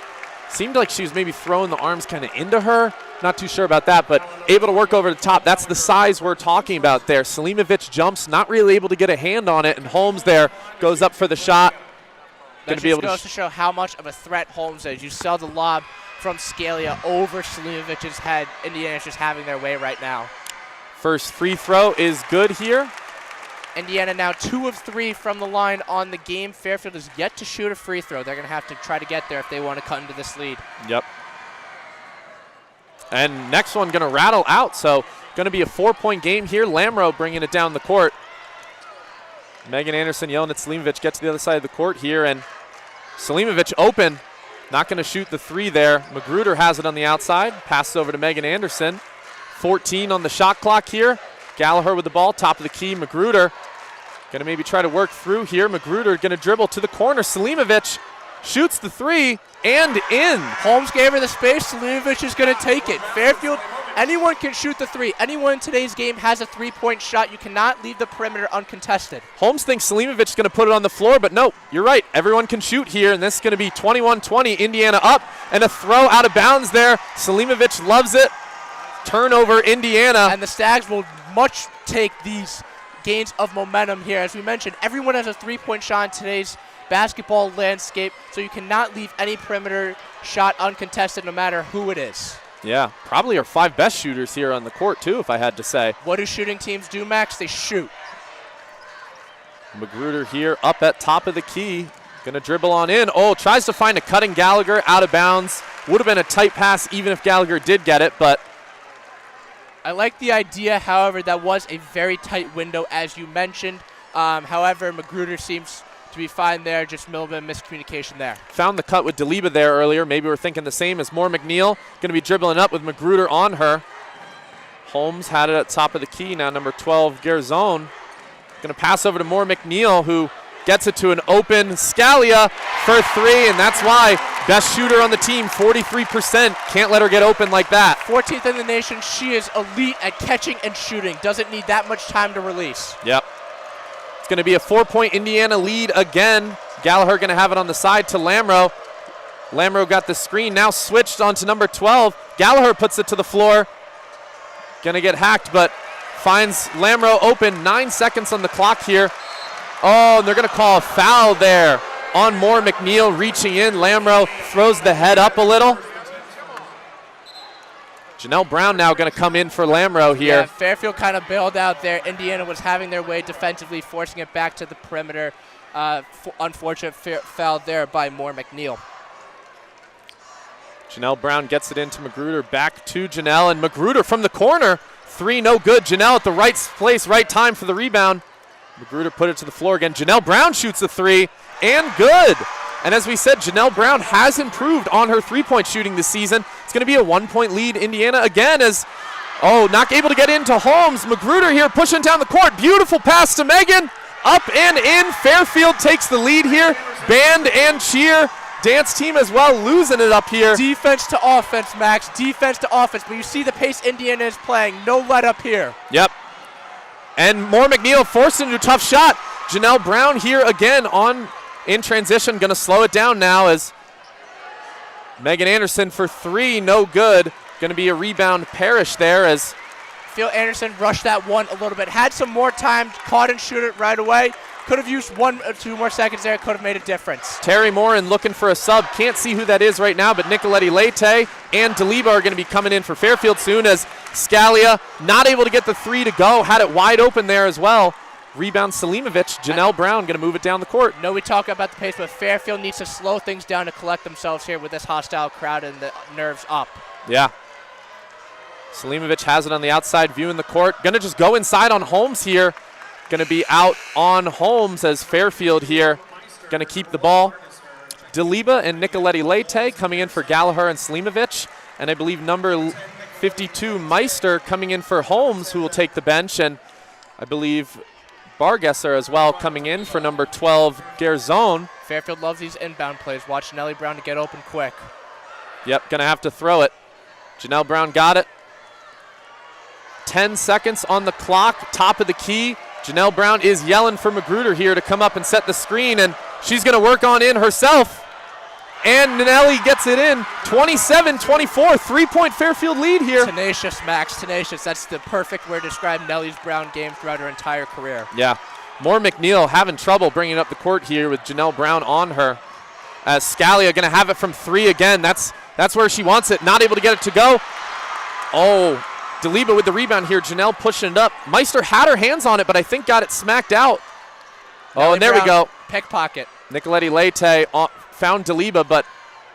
Seemed like she was maybe throwing the arms kind of into her. Not too sure about that, but able to work over the top. That's the size we're talking about there. Selimovic jumps, not really able to get a hand on it, and Holmes there goes up for the shot. That just goes to show how much of a threat Holmes is. You saw the lob from Scalia over Selimovic's head. Indiana's just having their way right now. First free throw is good here. Indiana now 2 of 3 from the line on the game. Fairfield is yet to shoot a free throw. They're going to have to try to get there if they want to cut into this lead. Yep. And next one going to rattle out, so going to be a 4-point game here. Lamro bringing it down the court. Megan Anderson yelling at Selimovic, get to the other side of the court here, and Selimovic open. Not going to shoot the 3 there. Magruder has it on the outside. Passes over to Megan Anderson. 14 on the shot clock here. Gallagher with the ball, top of the key. Magruder going to maybe try to work through here. Magruder going to dribble to the corner. Selimovic shoots the 3 and in. Holmes gave her the space. Selimovic is going to take it. Fairfield, anyone can shoot the 3. Anyone in today's game has a 3-point shot. You cannot leave the perimeter uncontested. Holmes thinks Selimovic is going to put it on the floor, but no, you're right. Everyone can shoot here, and this is going to be 21-20. Indiana up, and a throw out of bounds there. Selimovic loves it. Turnover, Indiana. And the Stags will much take these gains of momentum here. As we mentioned, everyone has a 3-point shot in today's basketball landscape, so you cannot leave any perimeter shot uncontested no matter who it is. Yeah, probably our 5 best shooters here on the court too, if I had to say. What do shooting teams do, Max? They shoot. Magruder here up at top of the key. Going to dribble on in. Oh, tries to find a cutting Gallagher out of bounds. Would have been a tight pass even if Gallagher did get it, but I like the idea, however, that was a very tight window, as you mentioned. However, Magruder seems to be fine there, just a little bit of miscommunication there. Found the cut with Deliba there earlier. Maybe we're thinking the same as Moore McNeil. Going to be dribbling up with Magruder on her. Holmes had it at top of the key. Now number 12, Garzone. Going to pass over to Moore McNeil, who gets it to an open Scalia for 3, and that's why best shooter on the team, 43%. Can't let her get open like that. 14th in the nation. She is elite at catching and shooting. Doesn't need that much time to release. Yep. It's going to be a 4-point Indiana lead again. Gallagher going to have it on the side to Lamro. Lamro got the screen, now switched onto number 12. Gallagher puts it to the floor. Going to get hacked, but finds Lamro open. 9 seconds on the clock here. Oh, and they're going to call a foul there on Moore McNeil reaching in. Lamro throws the head up a little. Janelle Brown now going to come in for Lamro here. Yeah, Fairfield kind of bailed out there. Indiana was having their way defensively, forcing it back to the perimeter. Unfortunate foul there by Moore McNeil. Janelle Brown gets it into Magruder. Back to Janelle, and Magruder from the corner. 3 no good. Janelle at the right place, right time for the rebound. Magruder put it to the floor again. Janelle Brown shoots the 3, and good. And as we said, Janelle Brown has improved on her 3-point shooting this season. It's going to be a 1-point lead, Indiana again, as, not able to get into Holmes. Magruder here pushing down the court. Beautiful pass to Megan. Up and in. Fairfield takes the lead here. Band and cheer. Dance team as well, losing it up here. Defense to offense, Max. Defense to offense. But you see the pace Indiana is playing. No let up here. Yep. And Moore McNeil forced into a tough shot. Janelle Brown here again in transition. Going to slow it down now as Megan Anderson for 3, no good. Going to be a rebound Parrish there as Phil Anderson rushed that one a little bit. Had some more time, caught and shoot it right away. Could have used 1 or 2 more seconds there. Could have made a difference. Terry Morin looking for a sub. Can't see who that is right now, but Nicoletti Leite and Deliba are going to be coming in for Fairfield soon as Scalia not able to get the 3 to go. Had it wide open there as well. Rebound Selimovic. Janelle Brown going to move it down the court. No, we talk about the pace, but Fairfield needs to slow things down to collect themselves here with this hostile crowd and the nerves up. Yeah. Selimovic has it on the outside view in the court. Going to just go inside on Holmes here. Going to be out on Holmes as Fairfield here. Going to keep the ball. Deliba and Nicoletti Leite coming in for Gallagher and Selimovic. And I believe number 52, Meister, coming in for Holmes, who will take the bench. And I believe Bargesser as well coming in for number 12, Garzone. Fairfield loves these inbound plays. Watch Nellie Brown to get open quick. Yep, going to have to throw it. Janelle Brown got it. 10 seconds on the clock, top of the key. Janelle Brown is yelling for Magruder here to come up and set the screen, and she's going to work on in herself. And Nelly gets it in. 27-24, 3-point Fairfield lead here. Tenacious, Max, tenacious. That's the perfect word to describe Nelly's Brown game throughout her entire career. Yeah. Moore McNeil having trouble bringing up the court here with Janelle Brown on her. As Scalia going to have it from 3 again. That's where she wants it. Not able to get it to go. Oh, DeLiba with the rebound here. Janelle pushing it up. Meister had her hands on it, but I think got it smacked out. Nelly and there Brown, we go. Pickpocket. Nicoletti Leite found DeLiba, but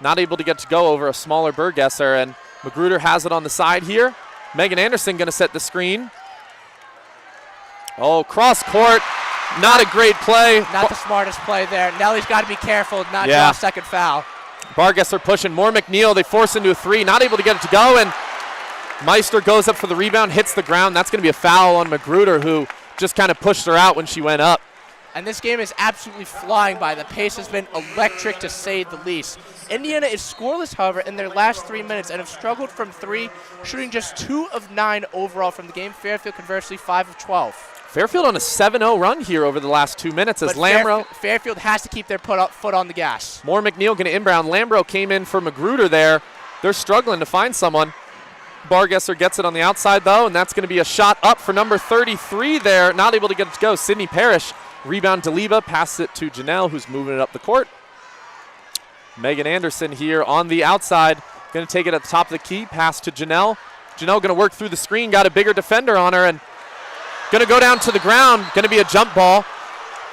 not able to get to go over a smaller Burgesser. And Magruder has it on the side here. Megan Anderson going to set the screen. Oh, cross court. Not a great play. Not the smartest play there. Nelly's got to be careful not draw a second foul. Bargesser pushing. Moore McNeil, they force into a 3. Not able to get it to go, and Meister goes up for the rebound, hits the ground. That's going to be a foul on Magruder, who just kind of pushed her out when she went up. And this game is absolutely flying by. The pace has been electric, to say the least. Indiana is scoreless, however, in their last 3 minutes and have struggled from 3, shooting just 2 of 9 overall from the game. Fairfield, conversely, 5 of 12. Fairfield on a 7-0 run here over the last 2 minutes as Lambro. Fairfield has to keep their foot on the gas. Moore McNeil going to inbound. Lambro came in for Magruder there. They're struggling to find someone. Bargesser gets it on the outside, though, and that's going to be a shot up for number 33 there. Not able to get it to go. Sydney Parrish. Rebound DeLiba, passes it to Janelle, who's moving it up the court. Megan Anderson here on the outside. Going to take it at the top of the key. Pass to Janelle. Janelle going to work through the screen. Got a bigger defender on her and going to go down to the ground. Going to be a jump ball.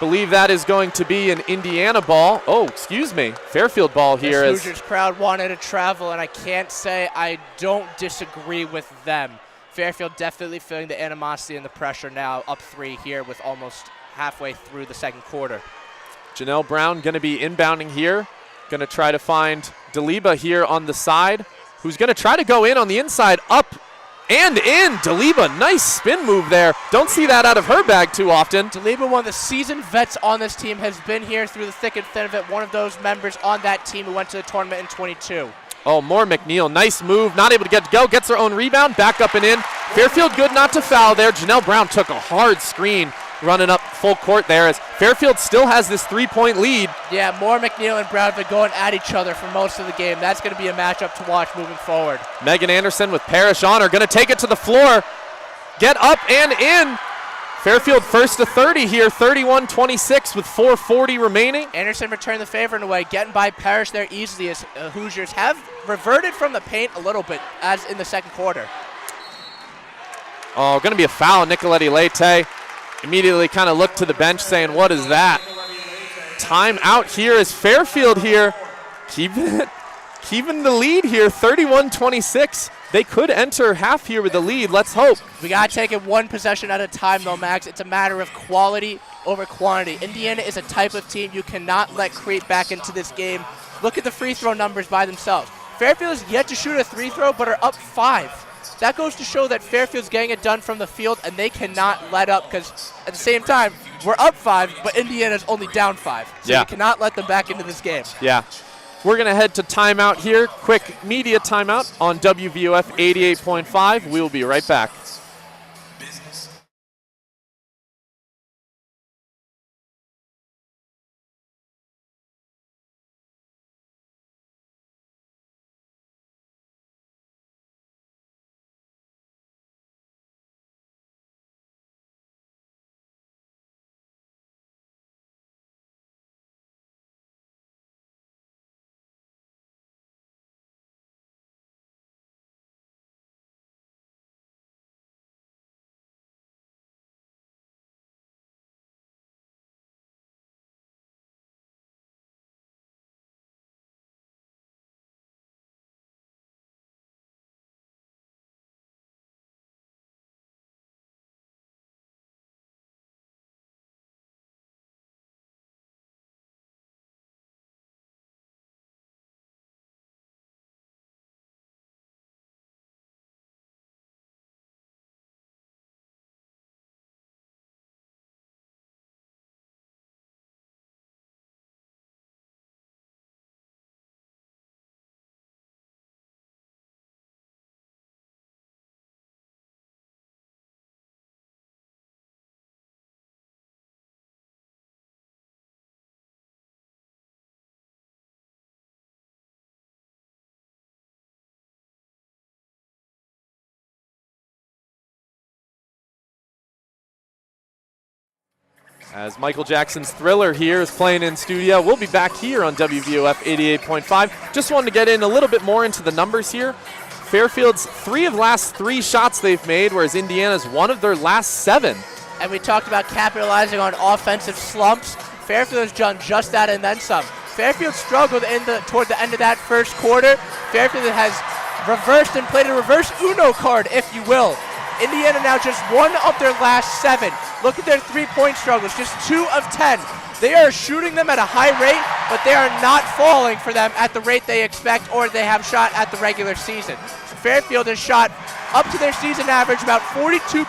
Believe that is going to be an Indiana ball. Oh, excuse me. Fairfield ball here. This Hoosiers crowd wanted to travel, and I can't say I don't disagree with them. Fairfield definitely feeling the animosity and the pressure now, up 3 here with almost halfway through the second quarter. Janelle Brown going to be inbounding here. Going to try to find DeLiba here on the side, who's going to try to go in on the inside, up and in. DeLiba, nice spin move there. Don't see that out of her bag too often. DeLiba, one of the seasoned vets on this team, has been here through the thick and thin of it. One of those members on that team who went to the tournament in 22. Oh, Moore McNeil, nice move. Not able to get to go. Gets her own rebound. Back up and in. Fairfield good not to foul there. Janelle Brown took a hard screen running up full court there as Fairfield still has this 3-point lead. Yeah, Moore McNeil and Brown have been going at each other for most of the game. That's going to be a matchup to watch moving forward. Megan Anderson with Parrish on her. Going to take it to the floor. Get up and in. Fairfield first to 30 here, 31-26 with 4:40 remaining. Anderson returned the favor in a way, getting by Parrish there easily as Hoosiers have reverted from the paint a little bit as in the second quarter. Oh, going to be a foul. Nicoletti Leite immediately kind of looked to the bench saying, what is that? Time out here is Fairfield here. Keeping the lead here, 31-26. They could enter half here with the lead. Let's hope. We got to take it one possession at a time, though, Max. It's a matter of quality over quantity. Indiana is a type of team you cannot let creep back into this game. Look at the free throw numbers by themselves. Fairfield is yet to shoot a 3-throw, but are up 5. That goes to show that Fairfield's getting it done from the field, and they cannot let up because at the same time, we're up 5, but Indiana's only down 5. So you cannot let them back into this game. Yeah. We're going to head to timeout here. Quick media timeout on WVOF 88.5. We'll be right back. As Michael Jackson's Thriller here is playing in studio. We'll be back here on WVOF 88.5. Just wanted to get in a little bit more into the numbers here. Fairfield's 3 of last 3 shots they've made, whereas Indiana's 1 of their last 7. And we talked about capitalizing on offensive slumps. Fairfield has done just that and then some. Fairfield struggled toward the end of that first quarter. Fairfield has reversed and played a reverse Uno card, if you will. Indiana now just 1 of their last 7. Look at their 3-point struggles, just 2 of 10. They are shooting them at a high rate, but they are not falling for them at the rate they expect or they have shot at the regular season. Fairfield has shot up to their season average about 42%.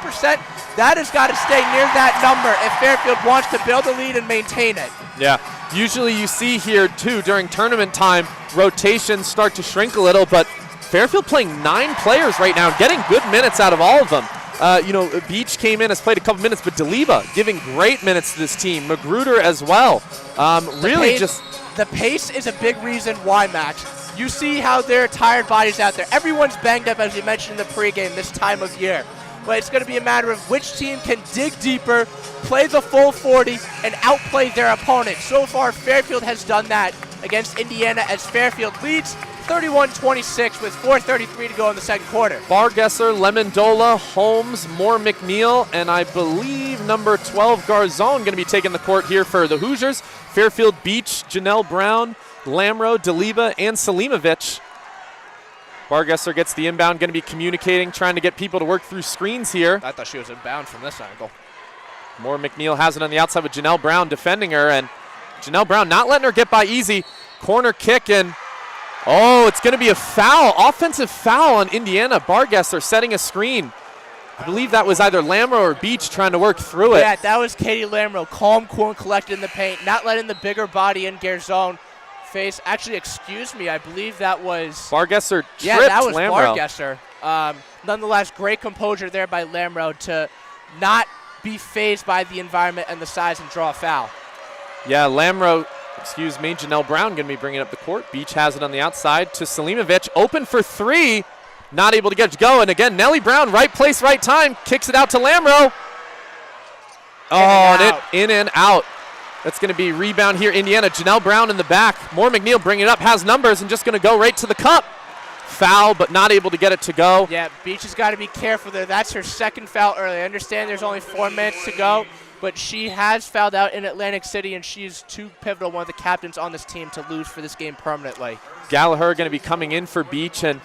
That has got to stay near that number if Fairfield wants to build a lead and maintain it. Yeah, usually you see here too during tournament time, rotations start to shrink a little, but Fairfield playing 9 players right now, getting good minutes out of all of them. Beach came in, has played a couple minutes, but Deliba giving great minutes to this team. Magruder as well. The pace is a big reason why, Max. You see how there are tired bodies out there. Everyone's banged up, as we mentioned in the pregame, this time of year. But it's going to be a matter of which team can dig deeper, play the full 40, and outplay their opponent. So far, Fairfield has done that against Indiana as Fairfield leads 31-26 with 4:33 to go in the second quarter. Bargesser, Lemondola, Holmes, Moore, McNeil, and I believe number 12, Garzone, going to be taking the court here for the Hoosiers. Fairfield, Beach, Janelle Brown, Lamro, Deliba, and Selimovic. Bargesser gets the inbound, going to be communicating, trying to get people to work through screens here. I thought she was inbound from this angle. Moore, McNeil has it on the outside with Janelle Brown defending her, and Janelle Brown not letting her get by easy. Corner kick, and it's going to be a foul, offensive foul on Indiana. Bargesser setting a screen. I believe that was either Lamro or Beach trying to work through it. Yeah, that was Katie Lamro, calm, cool, and collected in the paint, not letting the bigger body in Garzone face. Actually, excuse me, I believe that was Bargesser tripped Yeah, that was Lamro. Bargesser. Nonetheless, great composure there by Lamro to not be fazed by the environment and the size and draw a foul. Yeah, Lamro, Janelle Brown going to be bringing up the court. Beach has it on the outside to Selimovic. Open for 3. Not able to get it to go. And again, Nellie Brown, right place, right time. Kicks it out to Lamro. In and out. That's going to be rebound here, Indiana. Janelle Brown in the back. Moore McNeil bringing it up, has numbers, and just going to go right to the cup. Foul, but not able to get it to go. Yeah, Beach has got to be careful there. That's her second foul early. I understand there's only 4 minutes to go, but she has fouled out in Atlantic City, and she's too pivotal, one of the captains on this team, to lose for this game permanently. Gallagher going to be coming in for Beach, and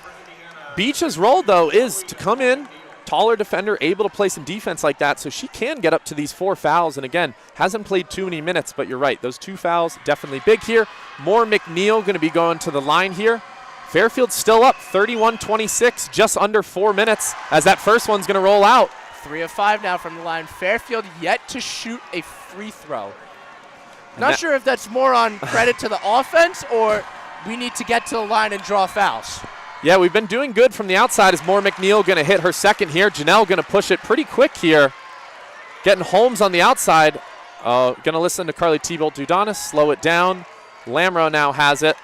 Beach's role, though, is to come in, taller defender, able to play some defense like that, so she can get up to these 4 fouls. And again, hasn't played too many minutes, but you're right, those 2 fouls definitely big here. Moore McNeil going to be going to the line here. Fairfield still up 31-26, just under 4 minutes as that first one's going to roll out. 3 of 5 now from the line. Fairfield yet to shoot a free throw. Not sure if that's more on credit to the offense or we need to get to the line and draw fouls. Yeah, we've been doing good from the outside as Moore McNeil going to hit her second here. Janelle going to push it pretty quick here. Getting Holmes on the outside. Going to listen to Carly Thibault-Dudonis, slow it down. Lamro now has it.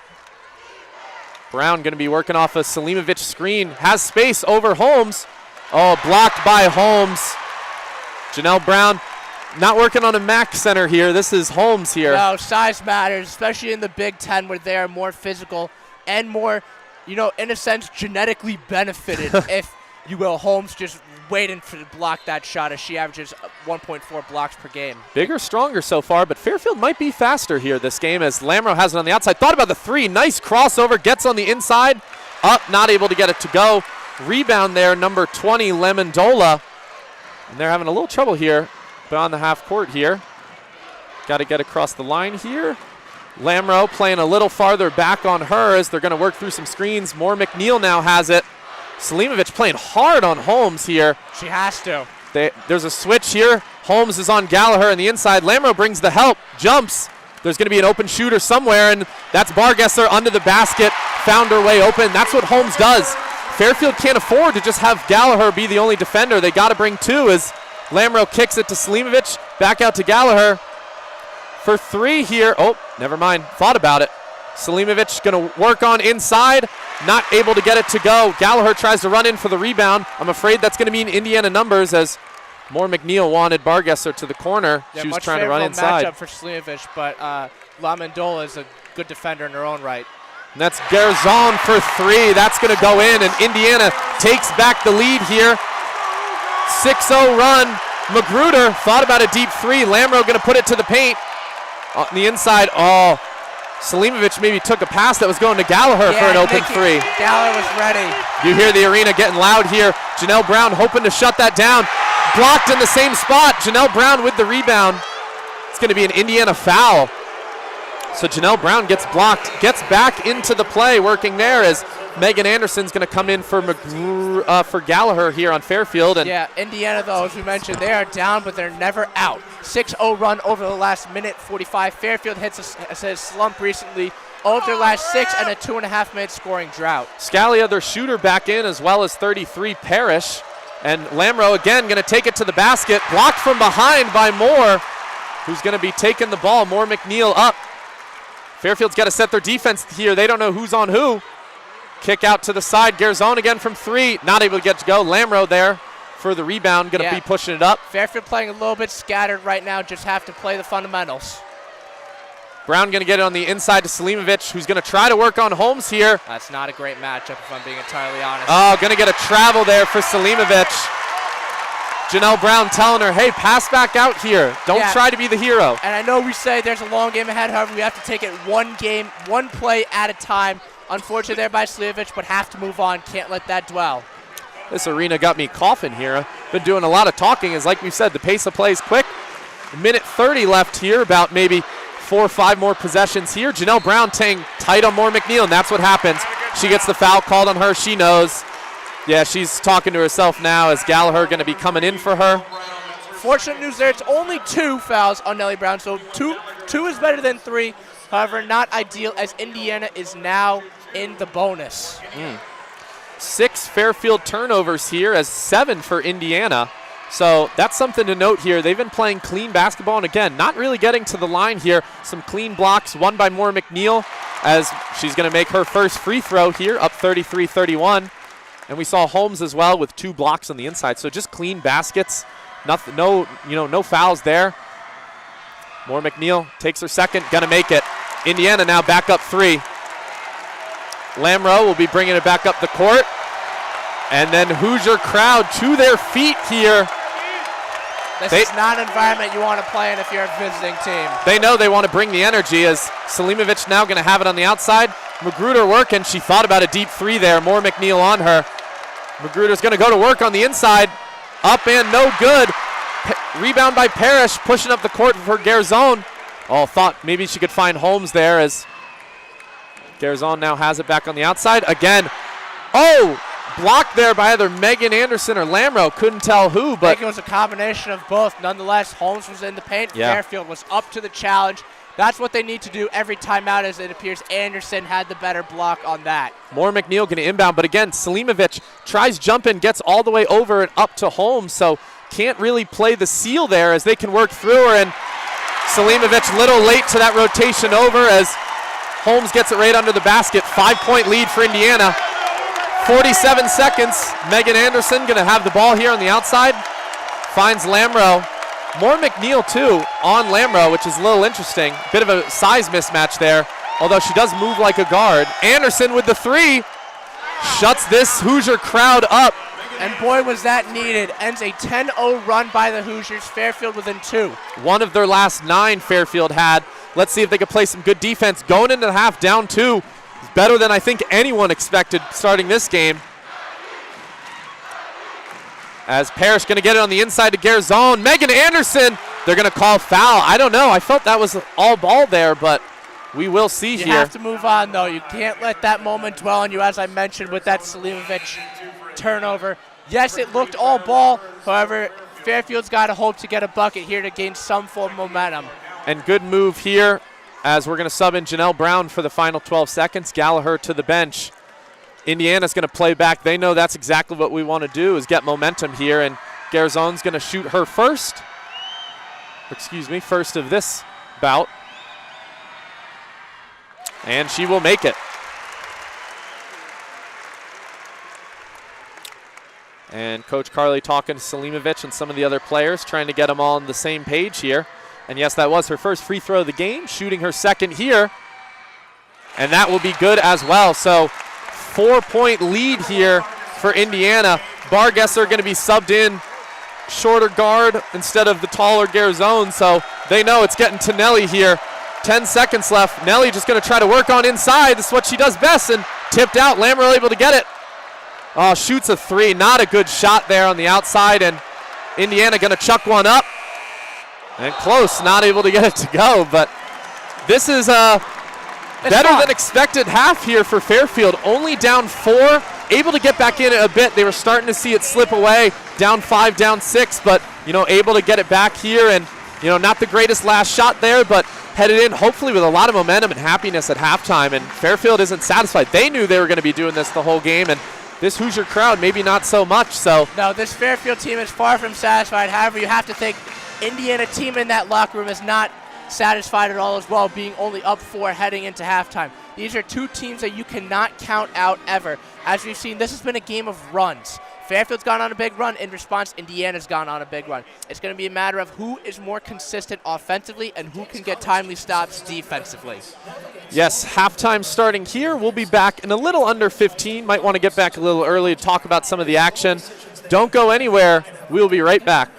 Brown going to be working off a Selimovic screen. Has space over Holmes. Blocked by Holmes. Janelle Brown not working on a MAC center here. This is Holmes here. No, size matters, especially in the Big Ten where they are more physical and more, in a sense, genetically benefited, if you will. Holmes just waiting to block that shot as she averages 1.4 blocks per game. Bigger, stronger so far, but Fairfield might be faster here this game as Lamro has it on the outside. Thought about the 3. Nice crossover. Gets on the inside. Up, not able to get it to go. Rebound there, number 20, Lemondola. And they're having a little trouble here beyond the half court here. Got to get across the line here. Lamro playing a little farther back on her as they're going to work through some screens. Moore McNeil now has it. Selimovic playing hard on Holmes here. She has to. There's a switch here. Holmes is on Gallagher on the inside. Lamro brings the help, jumps. There's going to be an open shooter somewhere, and that's Bargesser under the basket. Found her way open. That's what Holmes does. Fairfield can't afford to just have Gallagher be the only defender. They got to bring 2 as Lamro kicks it to Selimovic. Back out to Gallagher for 3 here. Never mind. Thought about it. Selimovic going to work on inside. Not able to get it to go. Gallagher tries to run in for the rebound. I'm afraid that's going to mean Indiana numbers as Moore McNeil wanted Bargesser to the corner. Yeah, she was much trying to run inside. matchup for Selimovic, but La Mandola is a good defender in her own right. And that's Garzon for 3. That's going to go in, and Indiana takes back the lead here. 6-0 run. Magruder thought about a deep 3. Lamro going to put it to the paint. On the inside, Selimovic maybe took a pass that was going to Gallagher for an open 3. Gallagher was ready. You hear the arena getting loud here. Janelle Brown hoping to shut that down. Blocked in the same spot. Janelle Brown with the rebound. It's going to be an Indiana foul. So Janelle Brown gets blocked, gets back into the play, working there as Megan Anderson's going to come in for Gallagher here on Fairfield. And yeah, Indiana, though, as we mentioned, they are down, but they're never out. 6-0 run over the last minute 45. Fairfield hits a slump recently over their last 6 and a 2.5-minute scoring drought. Scalia, their shooter, back in, as well as 33 Parrish. And Lamro again going to take it to the basket, blocked from behind by Moore, who's going to be taking the ball. Moore McNeil up. Fairfield's got to set their defense here. They don't know who's on who. Kick out to the side. Garzon again from 3. Not able to get to go. Lamro there for the rebound. Going to be pushing it up. Fairfield playing a little bit scattered right now. Just have to play the fundamentals. Brown going to get it on the inside to Selimovic, who's going to try to work on Holmes here. That's not a great matchup, if I'm being entirely honest. Oh, going to get a travel there for Selimovic. Janelle Brown telling her, hey, pass back out here. Don't try to be the hero. And I know we say there's a long game ahead. However, we have to take it one game, one play at a time. Unfortunately there by Selimovic, but have to move on. Can't let that dwell. This arena got me coughing here. Been doing a lot of talking. As like we said, the pace of play is quick. A minute 30 left here, about maybe 4 or 5 more possessions here. Janelle Brown staying tight on Moore McNeil, and that's what happens. She gets the foul called on her. She knows. Yeah, she's talking to herself now as Gallagher going to be coming in for her. Fortunate news there, it's only 2 fouls on Nellie Brown, so two is better than 3. However, not ideal as Indiana is now in the bonus. 6 Fairfield turnovers here as 7 for Indiana. So that's something to note here. They've been playing clean basketball, and again, not really getting to the line here. Some clean blocks, one by Moore McNeil, as she's going to make her first free throw here, up 33-31. And we saw Holmes as well with 2 blocks on the inside. So just clean baskets. Nothing, no fouls there. Moore McNeil takes her second, gonna make it. Indiana now back up 3. Lamro will be bringing it back up the court. And then Hoosier crowd to their feet here. This is not an environment you want to play in if you're a visiting team. They know they want to bring the energy as Selimovic now going to have it on the outside. Magruder working. She thought about a deep 3 there. Moore McNeil on her. Magruder's going to go to work on the inside. Up and no good. Rebound by Parrish, pushing up the court for Garzon. Oh, thought maybe she could find Holmes there as Garzon now has it back on the outside. Again, blocked there by either Megan Anderson or Lamro. Couldn't tell who, but I think it was a combination of both. Nonetheless, Holmes was in the paint. Fairfield was up to the challenge. That's what they need to do every time out, as it appears Anderson had the better block on that. Moore McNeil going to inbound, but again, Selimovic tries jumping, gets all the way over and up to Holmes, so can't really play the seal there as they can work through her, and Selimovic little late to that rotation over as Holmes gets it right under the basket. 5-point lead for Indiana. 47 seconds. Megan Anderson going to have the ball here on the outside. Finds Lamro. Moore McNeil, too, on Lamro, which is a little interesting. Bit of a size mismatch there, although she does move like a guard. Anderson with the 3. Shuts this Hoosier crowd up. And boy, was that needed. Ends a 10-0 run by the Hoosiers. Fairfield within 2. One of their last 9 Fairfield had. Let's see if they can play some good defense. Going into the half, down 2. Better than I think anyone expected starting this game. As Parrish going to get it on the inside to Garzon. Megan Anderson, they're going to call foul. I don't know. I felt that was all ball there, but we will see here. You have to move on, though. You can't let that moment dwell on you, as I mentioned, with that Selimovic turnover. Yes, it looked all ball. However, Fairfield's got to hope to get a bucket here to gain some form of momentum. And good move here as we're going to sub in Janelle Brown for the final 12 seconds. Gallagher to the bench. Indiana's going to play back. They know that's exactly what we want to do, is get momentum here. And Garzon's going to shoot her first. First of this bout. And she will make it. And Coach Carly talking to Selimovic and some of the other players, trying to get them all on the same page here. And yes, that was her first free throw of the game, shooting her second here. And that will be good as well. So 4-point lead here for Indiana. Bargesser going to be subbed in, shorter guard instead of the taller Garzone. So they know it's getting to Nelly here. 10 seconds left. Nelly just going to try to work on inside. This is what she does best, and tipped out. Lamoureux able to get it. Oh, shoots a three. Not a good shot there on the outside, and Indiana going to chuck one up. And close, not able to get it to go, but this is a better than expected half here for Fairfield. Only down 4, able to get back in it a bit. They were starting to see it slip away. Down 5, down 6, but able to get it back here, and not the greatest last shot there, but headed in hopefully with a lot of momentum and happiness at halftime. And Fairfield isn't satisfied. They knew they were going to be doing this the whole game, and this Hoosier crowd maybe not so much. So no, this Fairfield team is far from satisfied. However, you have to think Indiana team in that locker room is not satisfied at all as well, being only up 4 heading into halftime. These are two teams that you cannot count out ever. As we've seen, this has been a game of runs. Fairfield's gone on a big run. In response, Indiana's gone on a big run. It's going to be a matter of who is more consistent offensively and who can get timely stops defensively. Yes, halftime starting here. We'll be back in a little under 15. Might want to get back a little early to talk about some of the action. Don't go anywhere. We'll be right back.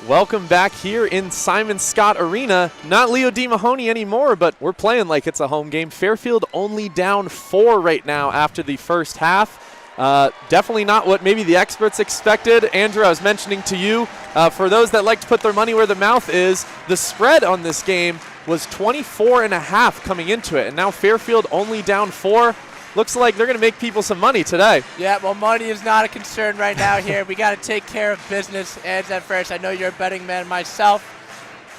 Welcome back here in Simon Scott Arena. Not Leo D. Mahoney anymore, but we're playing like it's a home game. Fairfield only down 4 right now after the first half. Definitely not what maybe the experts expected. Andrew, I was mentioning to you, for those that like to put their money where their mouth is, the spread on this game was 24.5 coming into it, and now Fairfield only down 4. Looks like they're going to make people some money today. Yeah, well, money is not a concern right now here. We got to take care of business. And at first, I know you're a betting man myself,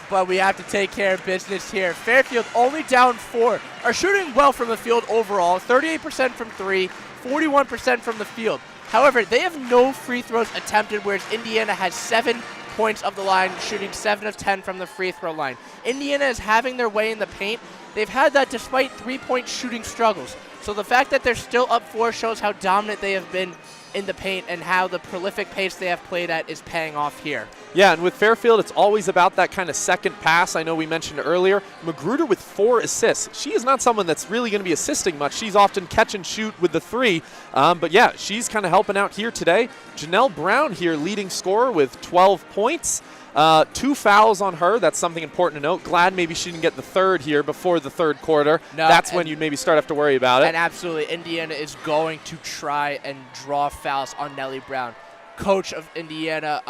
but we have to take care of business here. Fairfield only down 4, are shooting well from the field overall, 38% from 3, 41% from the field. However, they have no free throws attempted, whereas Indiana has 7 points of the line, shooting 7 of 10 from the free throw line. Indiana is having their way in the paint. They've had that despite 3-point shooting struggles. So the fact that they're still up 4 shows how dominant they have been in the paint and how the prolific pace they have played at is paying off here. Yeah, and with Fairfield, it's always about that kind of second pass. I know we mentioned earlier, Magruder with 4 assists. She is not someone that's really going to be assisting much. She's often catch and shoot with the 3. But yeah, she's kind of helping out here today. Janelle Brown here, leading scorer with 12 points. 2 fouls on her. That's something important to note. Glad maybe she didn't get the 3rd here before the 3rd quarter. No, that's when you maybe start to have to worry about it. And absolutely, Indiana is going to try and draw fouls on Nellie Brown. Coach of Indiana,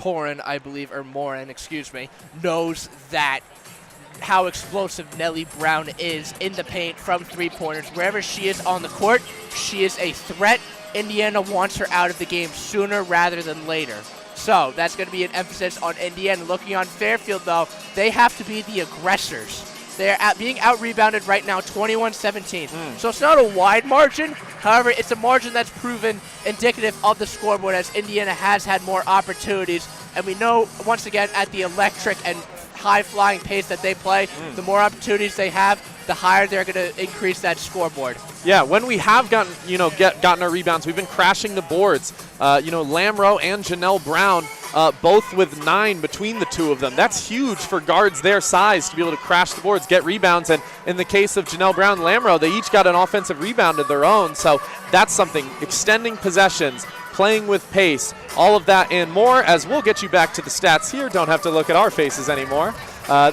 Morin, excuse me, knows that how explosive Nellie Brown is in the paint from 3-pointers. Wherever she is on the court, she is a threat. Indiana wants her out of the game sooner rather than later. So that's going to be an emphasis on Indiana. Looking on Fairfield, though, they have to be the aggressors. They're being out-rebounded right now, 21-17. So it's not a wide margin. However, it's a margin that's proven indicative of the scoreboard, as Indiana has had more opportunities. And we know, once again, at the electric and high-flying pace that they play, the more opportunities they have, the higher they're going to increase that scoreboard. Yeah, when we have gotten, gotten our rebounds, we've been crashing the boards. Lamro and Janelle Brown, both with 9 between the two of them. That's huge for guards their size to be able to crash the boards, get rebounds. And in the case of Janelle Brown and Lamro, they each got an offensive rebound of their own. So that's something. Extending possessions, playing with pace, all of that and more, as we'll get you back to the stats here. Don't have to look at our faces anymore.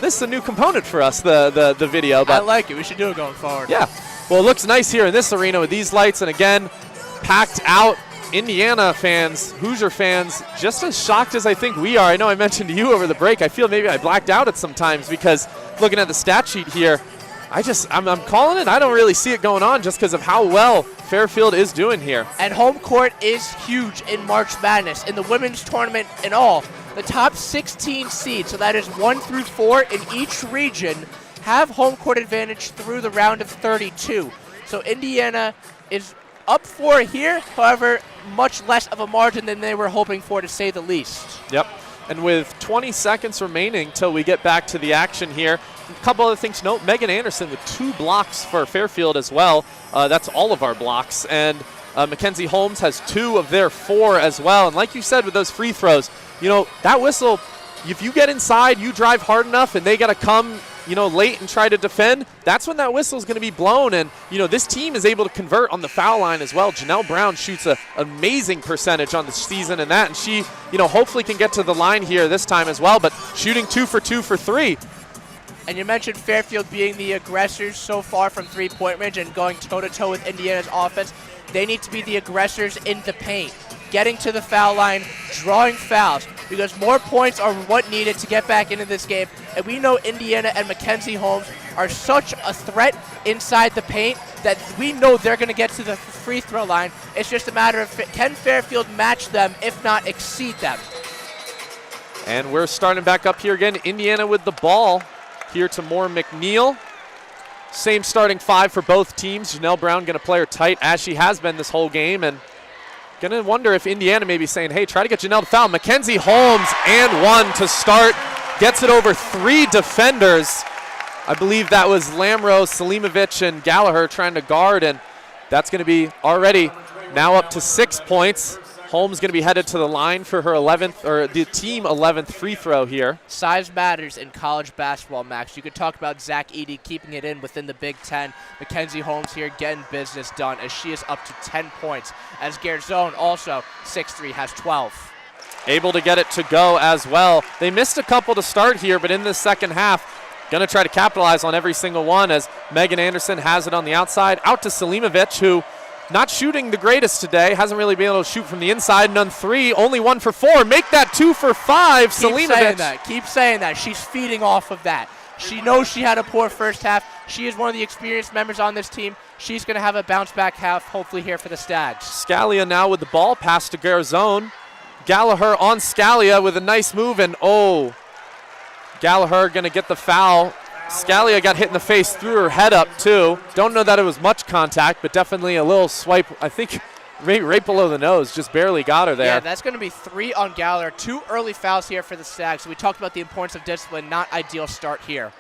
This is a new component for us, the video. But I like it. We should do it going forward. Yeah. Well, it looks nice here in this arena with these lights. And again, packed out. Indiana fans, Hoosier fans, just as shocked as I think we are. I know I mentioned to you over the break, I feel maybe I blacked out at some times because looking at the stat sheet here, I'm calling it. I don't really see it going on just because of how well Fairfield is doing here. And home court is huge in March Madness. In the women's tournament in all, the top 16 seeds, so that is 1 through 4 in each region, have home court advantage through the round of 32. So Indiana is up 4 here, however, much less of a margin than they were hoping for, to say the least. Yep. And with 20 seconds remaining till we get back to the action here, a couple other things to note. Megan Anderson with 2 blocks for Fairfield as well. That's all of our blocks. And Mackenzie Holmes has 2 of their 4 as well. And like you said with those free throws, that whistle, if you get inside, you drive hard enough and they got to come late and try to defend, that's when that whistle is going to be blown. And, this team is able to convert on the foul line as well. Janelle Brown shoots an amazing percentage on the season in that, and she, hopefully can get to the line here this time as well, but shooting 2 for 2 for 3. And you mentioned Fairfield being the aggressors so far from 3-point range and going toe-to-toe with Indiana's offense. They need to be the aggressors in the paint, getting to the foul line, drawing fouls, because more points are what needed to get back into this game. And we know Indiana and Mackenzie Holmes are such a threat inside the paint that we know they're going to get to the free throw line. It's just a matter of can Fairfield match them, if not exceed them. And we're starting back up here again. Indiana with the ball here to Moore McNeil. Same starting 5 for both teams. Janelle Brown going to play her tight, as she has been this whole game. And going to wonder if Indiana may be saying, hey, try to get Janelle to foul. Mackenzie Holmes and 1 to start. Gets it over 3 defenders. I believe that was Lamro, Selimovic, and Gallagher trying to guard. And that's going to be already now up to 6 points. Holmes going to be headed to the line for her 11th, or the team 11th free throw here. Size matters in college basketball, Max. You could talk about Zach Edey keeping it in within the Big Ten. Mackenzie Holmes here getting business done as she is up to 10 points. As Garzone also 6'3", has 12. able to get it to go as well. They missed a couple to start here, but in the second half, going to try to capitalize on every single one as Megan Anderson has it on the outside. Out to Selimovic, who not shooting the greatest today. Hasn't really been able to shoot from the inside. None 3, only 1 for 4. Make that 2 for 5. Selimovic. Keep saying that. She's feeding off of that. She knows she had a poor first half. She is one of the experienced members on this team. She's going to have a bounce-back half, hopefully, here for the Stags. Scalia now with the ball. Pass to Garzone. Gallagher on Scalia with a nice move, and Gallagher going to get the foul. Scalia got hit in the face, threw her head up too. Don't know that it was much contact, but definitely a little swipe, I think right below the nose, just barely got her there. Yeah, that's going to be 3 on Gallagher. 2 early fouls here for the Stags. So we talked about the importance of discipline, not ideal start here.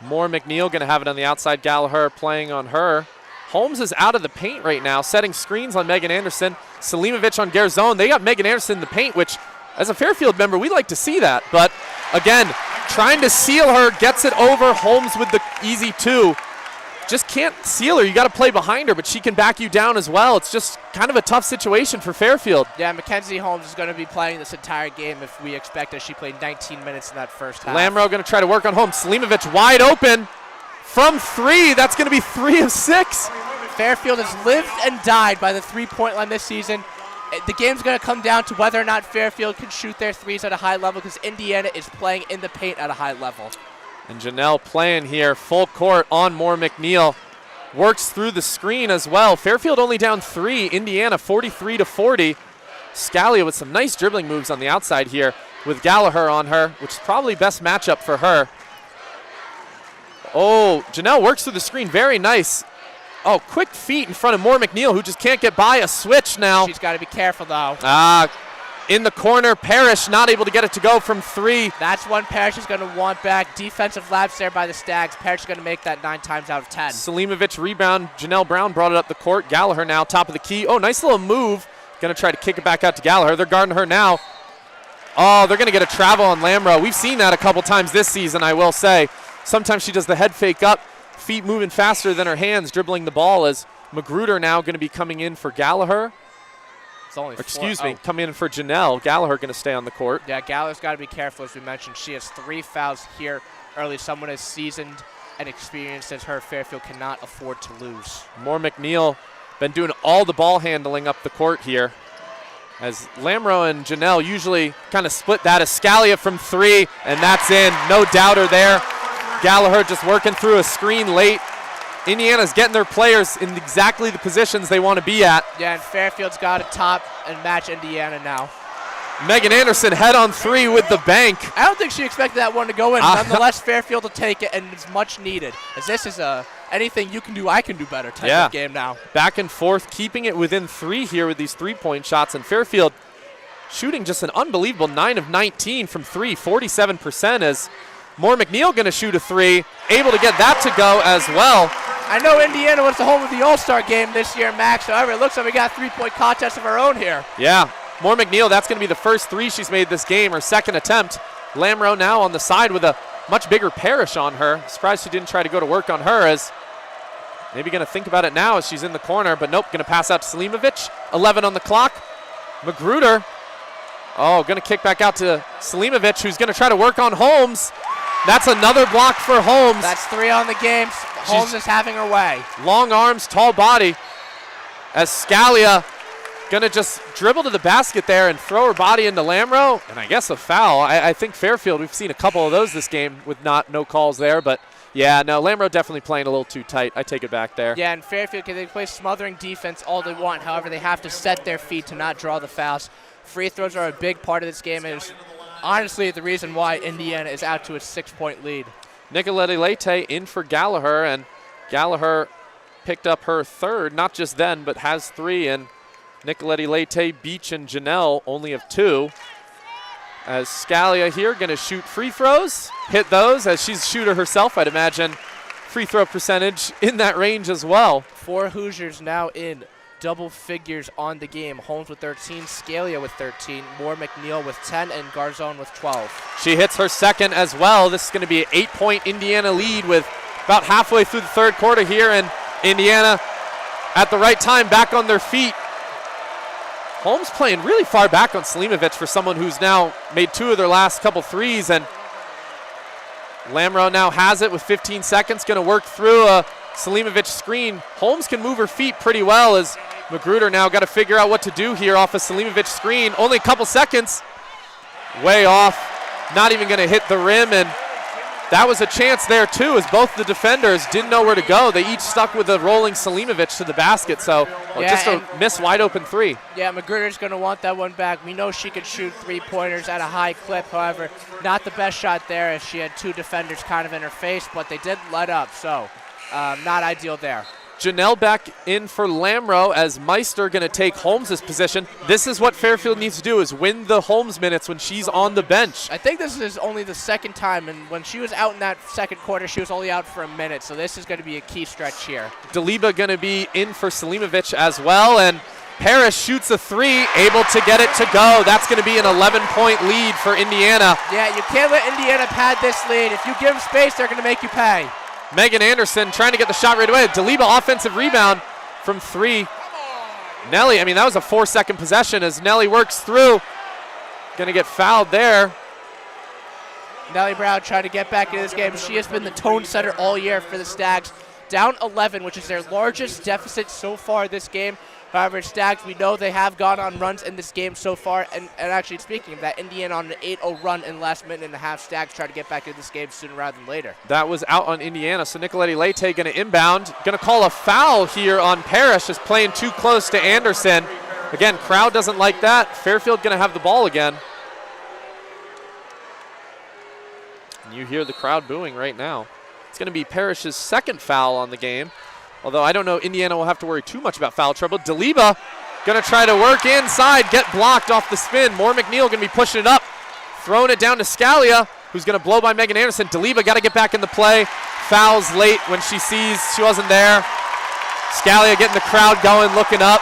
Moore McNeil going to have it on the outside. Gallagher playing on her. Holmes is out of the paint right now, setting screens on Megan Anderson. Selimovic on Garzone. They got Megan Anderson in the paint, which as a Fairfield member, we like to see that. But again, trying to seal her, gets it over. Holmes with the easy 2. Just can't seal her. You got to play behind her, but she can back you down as well. It's just kind of a tough situation for Fairfield. Yeah, Mackenzie Holmes is going to be playing this entire game if we expect as she played 19 minutes in that first half. Lamro going to try to work on Holmes. Selimovic wide open from 3. That's going to be 3 of 6. Fairfield has lived and died by the three-point line this season. The game's going to come down to whether or not Fairfield can shoot their threes at a high level because Indiana is playing in the paint at a high level. And Janelle playing here full court on Moore McNeil. Works through the screen as well. Fairfield only down 3. Indiana 43-40. Scalia with some nice dribbling moves on the outside here with Gallagher on her, which is probably best matchup for her. Janelle works through the screen. Very nice. Quick feet in front of Moore McNeil, who just can't get by. A switch now. She's got to be careful, though. In the corner, Parrish not able to get it to go from 3. That's one Parrish is going to want back. Defensive lapse there by the Stags. Parrish is going to make that 9 times out of 10. Selimovic rebound. Janelle Brown brought it up the court. Gallagher now top of the key. Nice little move. Going to try to kick it back out to Gallagher. They're guarding her now. They're going to get a travel on Lamro. We've seen that a couple times this season, I will say. Sometimes she does the head fake up. Feet moving faster than her hands, dribbling the ball as Magruder now going to be coming in for Gallagher. It's only coming in for Janelle. Gallagher going to stay on the court. Yeah, Gallagher's got to be careful, as we mentioned. She has 3 fouls here early. Someone as seasoned and experienced as her, Fairfield cannot afford to lose. Moore McNeil been doing all the ball handling up the court here. As Lamro and Janelle usually kind of split that. As Scalia from 3, and that's in. No doubter there. Gallagher just working through a screen late. Indiana's getting their players in exactly the positions they want to be at. Yeah, and Fairfield's got to top and match Indiana now. Megan Anderson head on 3 with the bank. I don't think she expected that one to go in. Nonetheless, Fairfield will take it, and it's much needed. As this is anything you can do, I can do better type of game now. Back and forth, keeping it within 3 here with these 3-point shots. And Fairfield shooting just an unbelievable 9 of 19 from 3, 47% as Moore McNeil going to shoot a 3, able to get that to go as well. I know Indiana was the home of the All-Star game this year, Max. However, it looks like we got a 3-point contest of our own here. Yeah, Moore McNeil, that's going to be the first 3 she's made this game, her second attempt. Lamro now on the side with a much bigger Parrish on her. Surprised she didn't try to go to work on her, as maybe going to think about it now as she's in the corner, but nope, going to pass out to Selimovic. 11 on the clock. Magruder, going to kick back out to Selimovic, who's going to try to work on Holmes. That's another block for Holmes. That's 3 on the game. Holmes is having her way. Long arms, tall body. As Scalia going to just dribble to the basket there and throw her body into Lamro. And I guess a foul. I think Fairfield, we've seen a couple of those this game with no calls there. But, yeah, no, Lamro definitely playing a little too tight. I take it back there. Yeah, and Fairfield, they play smothering defense all they want. However, they have to set their feet to not draw the fouls. Free throws are a big part of this game. It is honestly the reason why Indiana is out to a 6-point lead. Nicoletti Leite in for Gallagher, and Gallagher picked up her 3rd, not just then, but has 3, and Nicoletti Leite, Beach, and Janelle only have 2. As Scalia here going to shoot free throws, hit those, as she's a shooter herself, I'd imagine. Free throw percentage in that range as well. 4 Hoosiers now in double figures on the game. Holmes with 13, Scalia with 13, Moore McNeil with 10, and Garzone with 12. She hits her 2nd as well. This is going to be an 8-point Indiana lead with about halfway through the 3rd quarter here, and Indiana at the right time back on their feet. Holmes playing really far back on Selimovic for someone who's now made 2 of their last couple threes, and Lamro now has it with 15 seconds, going to work through a Selimovic screen. Holmes can move her feet pretty well as Magruder now got to figure out what to do here off a Selimovic screen. Only a couple seconds, way off, not even going to hit the rim, and that was a chance there too, as both the defenders didn't know where to go. They each stuck with a rolling Selimovic to the basket, so just a miss wide open 3. Yeah, Magruder's going to want that one back. We know she could shoot 3-pointers at a high clip, however, not the best shot there as she had 2 defenders kind of in her face, but they did let up, so not ideal there. Janelle back in for Lamro as Meister going to take Holmes' position. This is what Fairfield needs to do, is win the Holmes minutes when she's on the bench. I think this is only the second time, and when she was out in that second quarter, she was only out for a minute, so this is going to be a key stretch here. Daliba going to be in for Selimovic as well, and Parrish shoots a 3, able to get it to go. That's going to be an 11-point lead for Indiana. Yeah, you can't let Indiana pad this lead. If you give them space, they're going to make you pay. Megan Anderson trying to get the shot right away. Daliba offensive rebound from 3. Nelly, I mean, that was a 4-second possession as Nelly works through. Going to get fouled there. Nelly Brown trying to get back into this game. She has been the tone setter all year for the Stags. Down 11, which is their largest deficit so far this game. However, Stags, we know they have gone on runs in this game so far. And actually, speaking of that, Indiana on an 8-0 run in the last minute and a half. Stags try to get back into this game sooner rather than later. That was out on Indiana, so Nicoletti Leite going to inbound. Going to call a foul here on Parrish, just playing too close to Anderson. Again, crowd doesn't like that. Fairfield going to have the ball again. And you hear the crowd booing right now. It's going to be Parrish's second foul on the game. Although I don't know Indiana will have to worry too much about foul trouble. Daliba going to try to work inside, get blocked off the spin. Moore McNeil going to be pushing it up, throwing it down to Scalia, who's going to blow by Megan Anderson. Daliba got to get back in the play. Fouls late when she sees she wasn't there. Scalia getting the crowd going, looking up.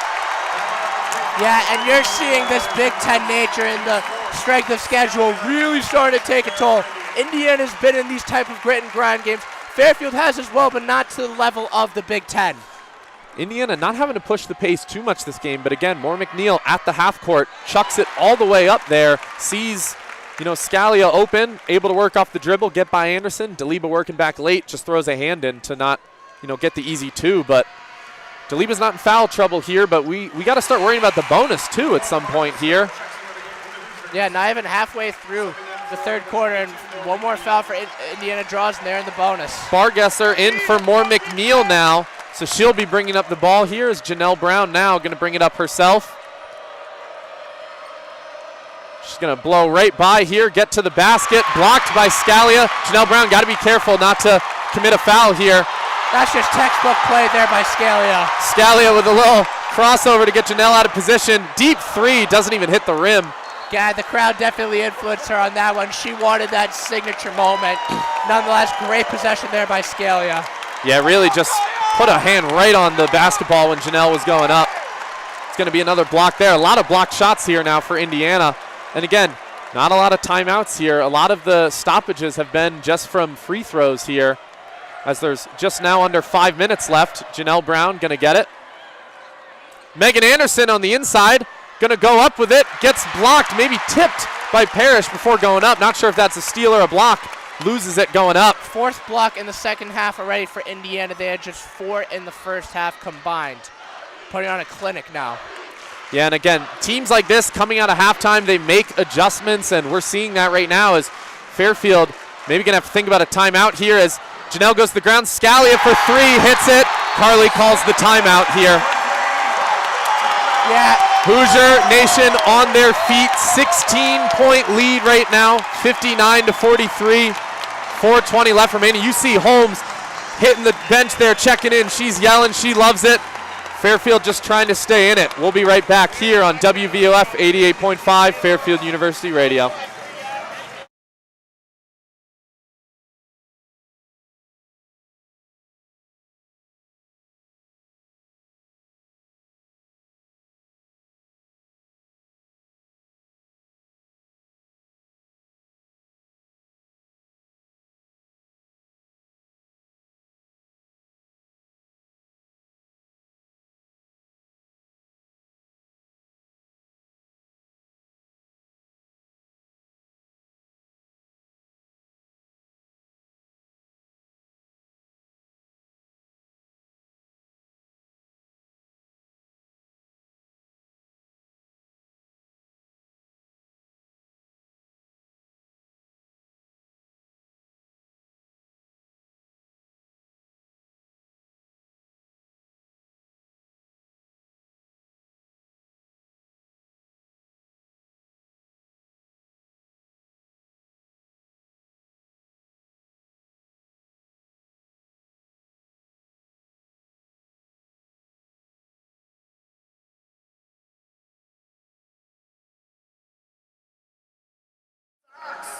Yeah, and you're seeing this Big Ten nature and the strength of schedule really starting to take a toll. Indiana's been in these type of grit and grind games. Fairfield has as well, but not to the level of the Big Ten. Indiana not having to push the pace too much this game, but again, Moore McNeil at the half court, chucks it all the way up there, sees, Scalia open, able to work off the dribble, get by Anderson. Daliba working back late, just throws a hand in to not, get the easy 2, but Daliba's not in foul trouble here, but we got to start worrying about the bonus too at some point here. Yeah, not even halfway through the third quarter, and one more foul for Indiana draws, and they're in the bonus. Bargesser in for Moore McNeil now, so she'll be bringing up the ball here as Janelle Brown now going to bring it up herself. She's going to blow right by here, get to the basket, blocked by Scalia. Janelle Brown got to be careful not to commit a foul here. That's just textbook play there by Scalia. Scalia with a little crossover to get Janelle out of position. Deep 3, doesn't even hit the rim. Yeah, the crowd definitely influenced her on that one. She wanted that signature moment. Nonetheless, great possession there by Scalia. Yeah, really just put a hand right on the basketball when Janelle was going up. It's going to be another block there. A lot of blocked shots here now for Indiana. And again, not a lot of timeouts here. A lot of the stoppages have been just from free throws here, as there's just now under 5 minutes left. Janelle Brown going to get it. Megan Anderson on the inside. Going to go up with it, gets blocked, maybe tipped by Parrish before going up. Not sure if that's a steal or a block. Loses it going up. 4th block in the second half already for Indiana. They had just 4 in the first half combined. Putting on a clinic now. Yeah, and again, teams like this coming out of halftime, they make adjustments, and we're seeing that right now as Fairfield maybe going to have to think about a timeout here as Janelle goes to the ground. Scalia for 3, hits it. Carly calls the timeout here. Yeah. Hoosier Nation on their feet, 16-point lead right now, 59-43, 4:20 left remaining. You see Holmes hitting the bench there, checking in. She's yelling, she loves it. Fairfield just trying to stay in it. We'll be right back here on WVOF 88.5 Fairfield University Radio.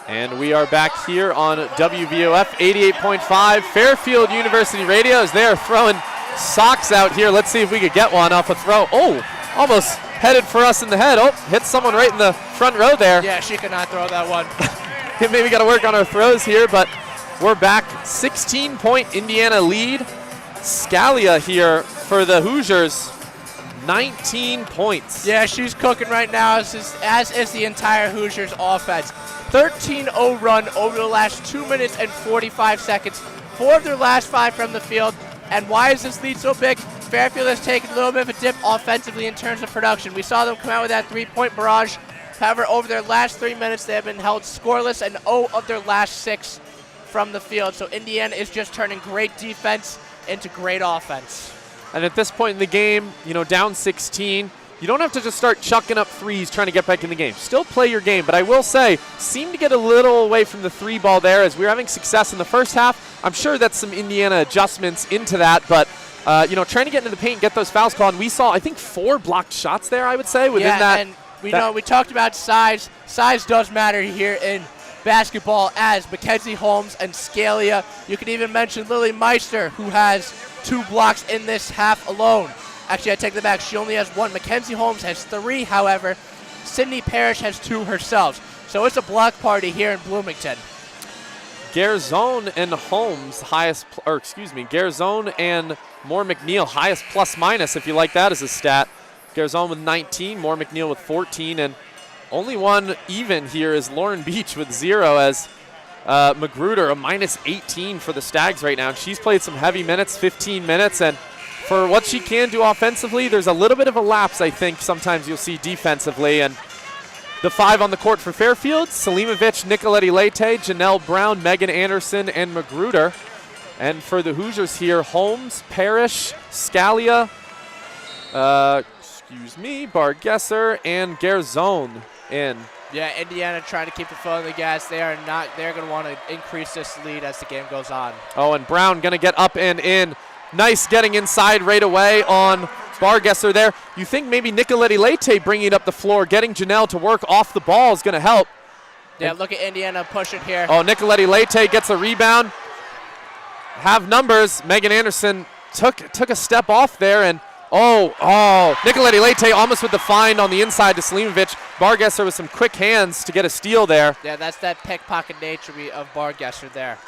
And we are back here on WVOF 88.5 Fairfield University Radio as they are throwing socks out here. Let's see if we could get one off a throw. Oh, almost headed for us in the head. Oh, hit someone right in the front row there. Yeah, she could not throw that one. Maybe got to work on our throws here, but we're back. 16-point Indiana lead. Scalia here for the Hoosiers. 19 points. Yeah, she's cooking right now, as is the entire Hoosiers offense. 13-0 run over the last 2 minutes and 45 seconds. 4 of their last 5 from the field. And why is this lead so big? Fairfield has taken a little bit of a dip offensively in terms of production. We saw them come out with that 3-point barrage. However, over their last 3 minutes, they have been held scoreless and 0 of their last 6 from the field. So Indiana is just turning great defense into great offense. And at this point in the game, down 16, you don't have to just start chucking up threes trying to get back in the game. Still play your game, but I will say, seem to get a little away from the 3-ball there as we were having success in the first half. I'm sure that's some Indiana adjustments into that, but trying to get into the paint and get those fouls called. And we saw, I think, 4 blocked shots there, I would say, within that. And we talked about size. Size does matter here in basketball, as Mackenzie Holmes and Scalia. You could even mention Lily Meister, who has 2 blocks in this half alone. Actually, I take that back. She only has 1. Mackenzie Holmes has 3, however. Sydney Parrish has 2 herself. So it's a block party here in Bloomington. Garzone and Holmes, Garzone and Moore McNeil, highest plus minus, if you like that as a stat. Garzone with 19, Moore McNeil with 14, and only one even here is Lauren Beach with 0, as Magruder a minus 18 for the Stags right now. And she's played some heavy minutes, 15 minutes, and for what she can do offensively, there's a little bit of a lapse, I think, sometimes you'll see defensively. And the 5 on the court for Fairfield: Selimovic, Nicoletti Leite, Janelle Brown, Megan Anderson, and Magruder. And for the Hoosiers here, Holmes, Parrish, Scalia, Bargesser, and Garzone in. Yeah, Indiana trying to keep the foot on the gas. They're going to want to increase this lead as the game goes on. Oh, and Brown going to get up and in. Nice getting inside right away on Bargesser there. You think maybe Nicoletti Leite bringing it up the floor, getting Janelle to work off the ball is going to help. Yeah, look at Indiana pushing here. Oh, Nicoletti Leite gets a rebound. Have numbers. Megan Anderson took a step off there, and Nicoletti Leite almost with the find on the inside to Selimovic. Bargesser with some quick hands to get a steal there. Yeah, that's that pickpocket nature of Bargesser there.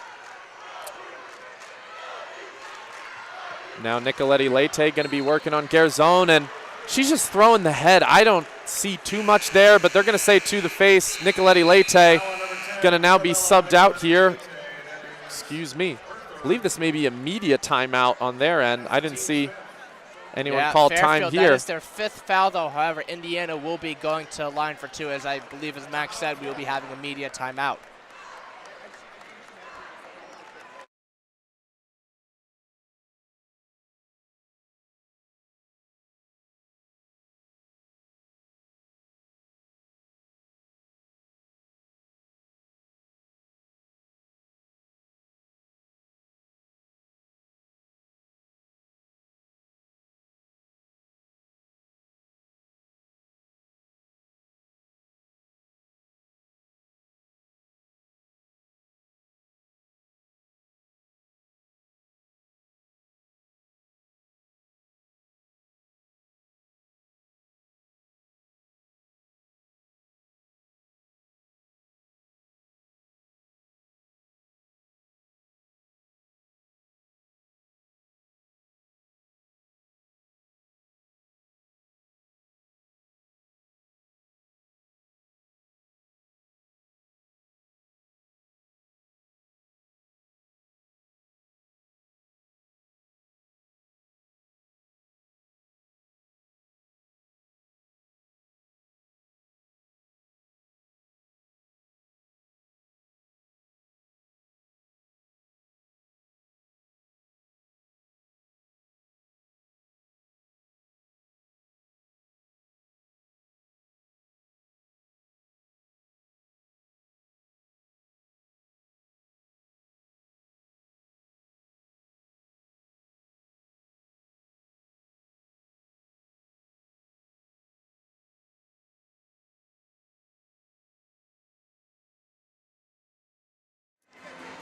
Now Nicoletti Leite going to be working on Garzone, and she's just throwing the head. I don't see too much there, but they're going to say to the face. Nicoletti Leite going to now be subbed out here. Excuse me. I believe this may be a media timeout on their end. I didn't see anyone call time here. That is their 5th foul, though. However, Indiana will be going to line for 2. As I believe, as Max said, we will be having a media timeout.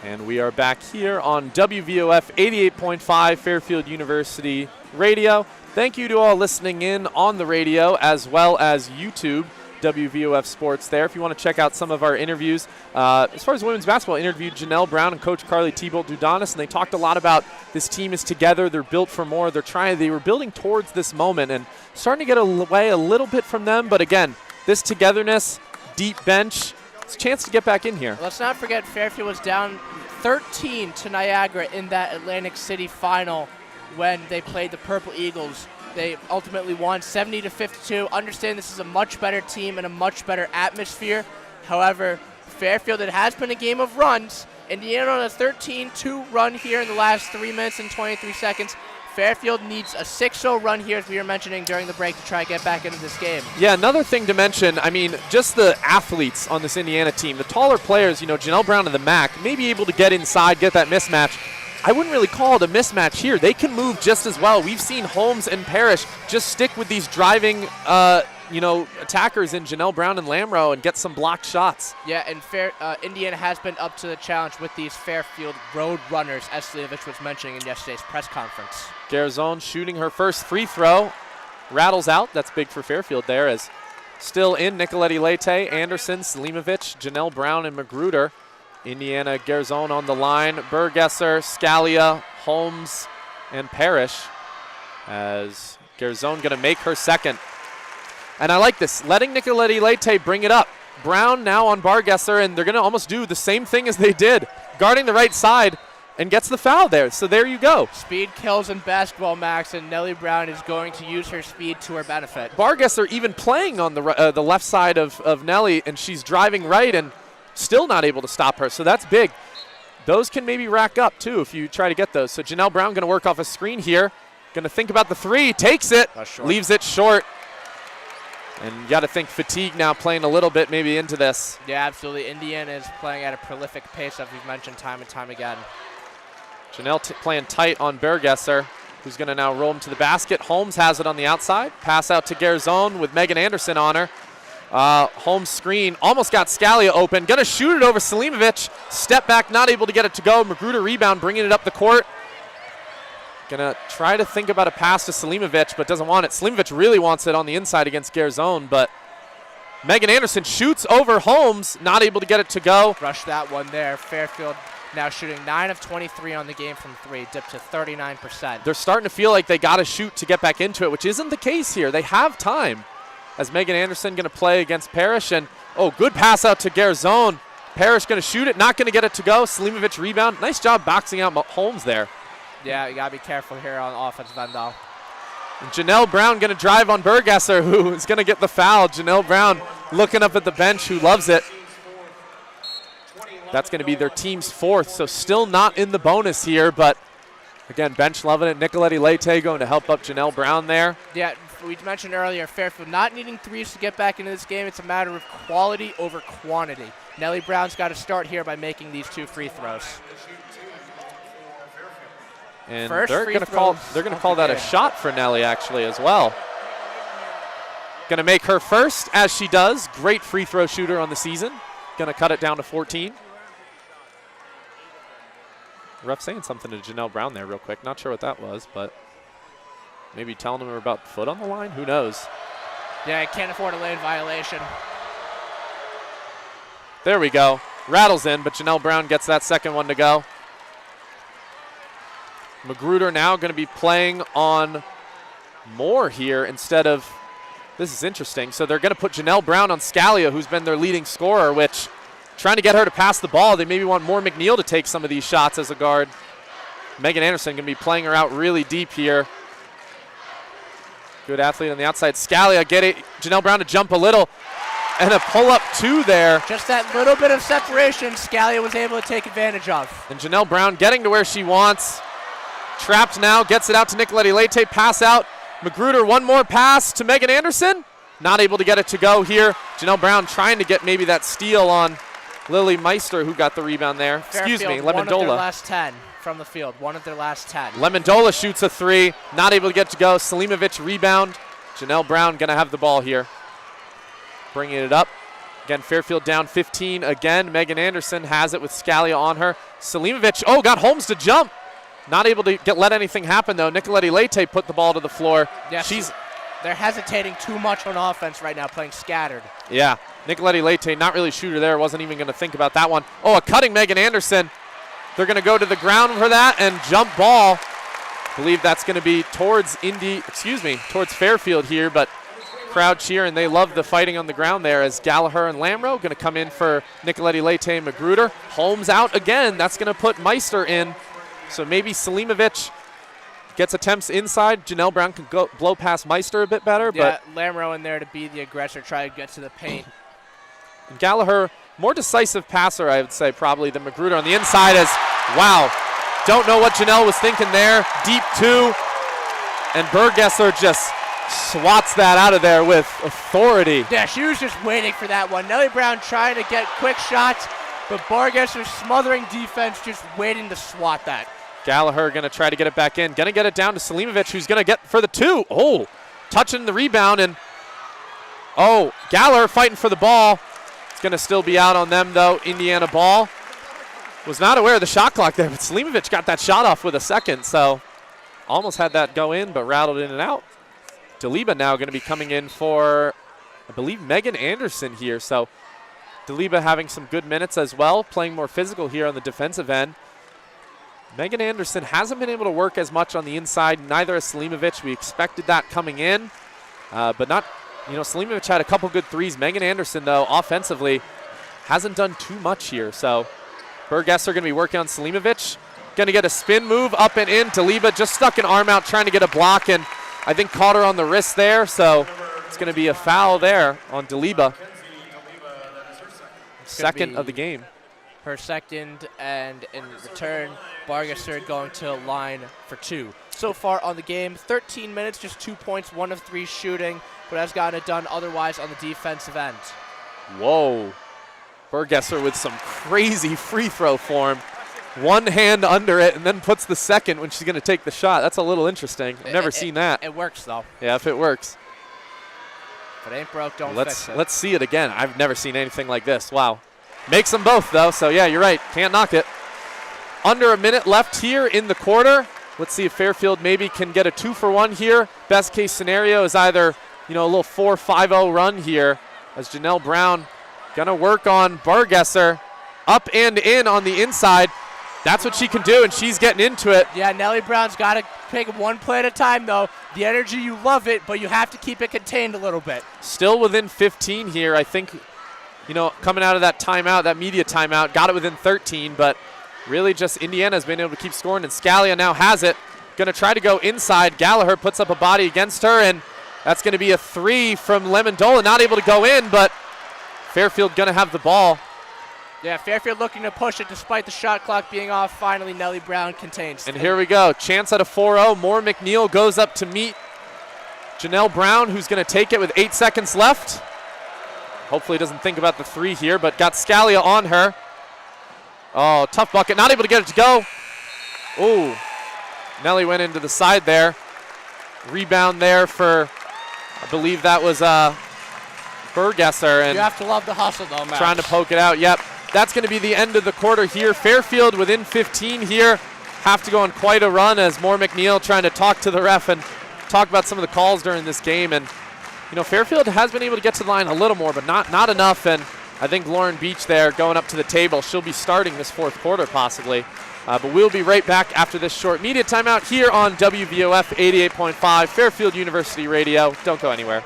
And we are back here on WVOF 88.5 Fairfield University Radio. Thank you to all listening in on the radio as well as YouTube, WVOF Sports there. If you want to check out some of our interviews, as far as women's basketball, interviewed Janelle Brown and Coach Carly Thibault-Dudonis, and they talked a lot about this team is together, they're built for more, they were building towards this moment and starting to get away a little bit from them, but again, this togetherness, deep bench, it's a chance to get back in here. Let's not forget Fairfield was down 13 to Niagara in that Atlantic City final when they played the Purple Eagles. They ultimately won 70-52. Understand this is a much better team and a much better atmosphere. However, Fairfield, it has been a game of runs. Indiana on a 13-2 run here in the last 3 minutes and 23 seconds. Fairfield needs a 6-0 run here, as we were mentioning during the break, to try to get back into this game. Yeah, another thing to mention, I mean, just the athletes on this Indiana team, the taller players, you know, Janelle Brown and the MAC, may be able to get inside, get that mismatch. I wouldn't really call it a mismatch here. They can move just as well. We've seen Holmes and Parrish just stick with these driving, attackers in Janelle Brown and Lamro and get some blocked shots. Yeah, and Indiana has been up to the challenge with these Fairfield road runners, as Slivovic was mentioning in yesterday's press conference. Garzone shooting her first free throw. Rattles out. That's big for Fairfield there, as still in Nicoletti Leite, Anderson, Selimovic, Janelle Brown, and Magruder. Indiana Garzone on the line. Burgesser, Scalia, Holmes, and Parrish, as Garzone going to make her second. And I like this, letting Nicoletti Leite bring it up. Brown now on Burgesser, and they're going to almost do the same thing as they did, guarding the right side, and gets the foul there. So there you go. Speed kills in basketball, Max, and Nellie Brown is going to use her speed to her benefit. Burgesser even playing on the left side of Nellie, and she's driving right and still not able to stop her. So that's big. Those can maybe rack up, too, if you try to get those. So Janelle Brown going to work off a screen here. Going to think about the three. Takes it. Leaves it short. And you got to think fatigue now playing a little bit maybe into this. Yeah, absolutely. Indiana is playing at a prolific pace, as we've mentioned time and time again. Janelle playing tight on Burgesser, who's going to now roll him to the basket. Holmes has it on the outside. Pass out to Garzone with Megan Anderson on her. Holmes screen, almost got Scalia open. Going to shoot it over Selimovic. Step back, not able to get it to go. Magruder rebound, bringing it up the court. Going to try to think about a pass to Selimovic, but doesn't want it. Selimovic really wants it on the inside against Garzone, but Megan Anderson shoots over Holmes, not able to get it to go. Rush that one there. Fairfield now shooting 9 of 23 on the game from 3, dipped to 39%. They're starting to feel like they got to shoot to get back into it, which isn't the case here. They have time. As Megan Anderson going to play against Parrish, and good pass out to Garzone. Parrish going to shoot it, not going to get it to go. Selimovic rebound. Nice job boxing out Holmes there. Yeah, you got to be careful here on the offensive end, though. And Janelle Brown going to drive on Burgesser, who is going to get the foul. Janelle Brown looking up at the bench, who loves it. That's going to be their team's 4th, so still not in the bonus here, but again, bench loving it. Nicoletti Leite going to help up Janelle Brown there. Yeah, we mentioned earlier, Fairfield not needing threes to get back into this game. It's a matter of quality over quantity. Nellie Brown's got to start here by making these 2 free throws. And they're going to call that a shot for Nellie actually as well. Going to make her first, as she does. Great free throw shooter on the season. Going to cut it down to 14. Ref saying something to Janelle Brown there real quick. Not sure what that was, but maybe telling him about foot on the line. Who knows? Yeah, I can't afford a lane violation. There we go. Rattles in, but Janelle Brown gets that second one to go. Magruder now going to be playing on Moore here instead of, this is interesting. So they're going to put Janelle Brown on Scalia, who's been their leading scorer, which trying to get her to pass the ball. They maybe want Moore McNeil to take some of these shots as a guard. Megan Anderson going to be playing her out really deep here. Good athlete on the outside. Scalia get it. Janelle Brown to jump a little. And a pull-up 2 there. Just that little bit of separation Scalia was able to take advantage of. And Janelle Brown getting to where she wants. Trapped now, gets it out to Nicoletti Leite. Pass out. Magruder, one more pass to Megan Anderson. Not able to get it to go here. Janelle Brown trying to get maybe that steal on Lily Meister, who got the rebound there. Fairfield, Excuse me, one of their Lemondola. last 10 from the field. One of their last 10. Lemondola shoots a 3. Not able to get to go. Selimovic rebound. Janelle Brown going to have the ball here. Bringing it up. Again, Fairfield down 15 again. Megan Anderson has it with Scalia on her. Selimovic, oh, got Holmes to jump. Not able to let anything happen, though. Nicoletti Leite put the ball to the floor. Yes, they're hesitating too much on offense right now, playing scattered. Yeah, Nicoletti Leite, not really a shooter there. Wasn't even going to think about that one. Oh, a cutting Megan Anderson. They're going to go to the ground for that and jump ball. Believe that's going to be towards towards Fairfield here, but crowd cheer, and they love the fighting on the ground there as Gallagher and Lamro going to come in for Nicoletti Leite and Magruder. Holmes out again. That's going to put Meister in. So maybe Selimovic gets attempts inside. Janelle Brown can go blow past Meister a bit better. Yeah, but Lamro in there to be the aggressor, try to get to the paint. Gallagher, more decisive passer, I would say, probably than Magruder on the inside as, wow, don't know what Janelle was thinking there. Deep two, and Burgesser just swats that out of there with authority. Yeah, she was just waiting for that one. Nellie Brown trying to get quick shots, but Burgesser smothering defense, just waiting to swat that. Gallagher going to try to get it back in. Going to get it down to Selimovic, who's going to get for the two. Oh, touching the rebound. And, oh, Gallagher fighting for the ball. It's going to still be out on them, though. Indiana ball. Was not aware of the shot clock there, but Selimovic got that shot off with a second. So almost had that go in, but rattled in and out. Deliba now going to be coming in for, I believe, Megan Anderson here. So Deliba having some good minutes as well, playing more physical here on the defensive end. Megan Anderson hasn't been able to work as much on the inside, neither has Selimovic. We expected that coming in, but not, Selimovic had a couple good threes. Megan Anderson, though, offensively, hasn't done too much here. So Burgesser going to be working on Selimovic. Going to get a spin move up and in. Deliba just stuck an arm out trying to get a block, and I think caught her on the wrist there. So it's going to be a foul there on Deliba. Second of the game. Her second, and in return, Burgesser going to line for two. So far on the game, 13 minutes, just 2 points, 1 of 3 shooting, but has gotten it done otherwise on the defensive end. Whoa. Burgesser with some crazy free throw form. One hand under it and then puts the second when she's going to take the shot. That's a little interesting. I've never seen that. It works, though. Yeah, if it works. If it ain't broke, don't fix it. Let's see it again. I've never seen anything like this. Wow. Makes them both, though, so yeah, you're right. Can't knock it. Under a minute left here in the quarter. Let's see if Fairfield maybe can get a 2-for-1 here. Best case scenario is either, a little 4-5-0 run here as Janelle Brown going to work on Burgesser. Up and in on the inside. That's what she can do, and she's getting into it. Yeah, Nellie Brown's got to take one play at a time, though. The energy, you love it, but you have to keep it contained a little bit. Still within 15 here, I think. Coming out of that timeout, that media timeout, got it within 13, but really just Indiana's been able to keep scoring, and Scalia now has it. Going to try to go inside. Gallagher puts up a body against her, and that's going to be a 3 from Lemondola. Not able to go in, but Fairfield going to have the ball. Yeah, Fairfield looking to push it despite the shot clock being off. Finally, Nellie Brown contains. And here we go. Chance at a 4-0. Moore McNeil goes up to meet Janelle Brown, who's going to take it with 8 seconds left. Hopefully doesn't think about the 3 here, but got Scalia on her. Oh, tough bucket. Not able to get it to go. Ooh. Nellie went into the side there. Rebound there for, I believe that was Burgesser. And you have to love the hustle, though, Max. Trying to poke it out. Yep. That's going to be the end of the quarter here. Fairfield within 15 here. Have to go on quite a run as Moore McNeil trying to talk to the ref and talk about some of the calls during this game. And Fairfield has been able to get to the line a little more, but not enough. And I think Lauren Beach there going up to the table. She'll be starting this fourth quarter possibly. But we'll be right back after this short media timeout here on WVOF 88.5 Fairfield University Radio. Don't go anywhere.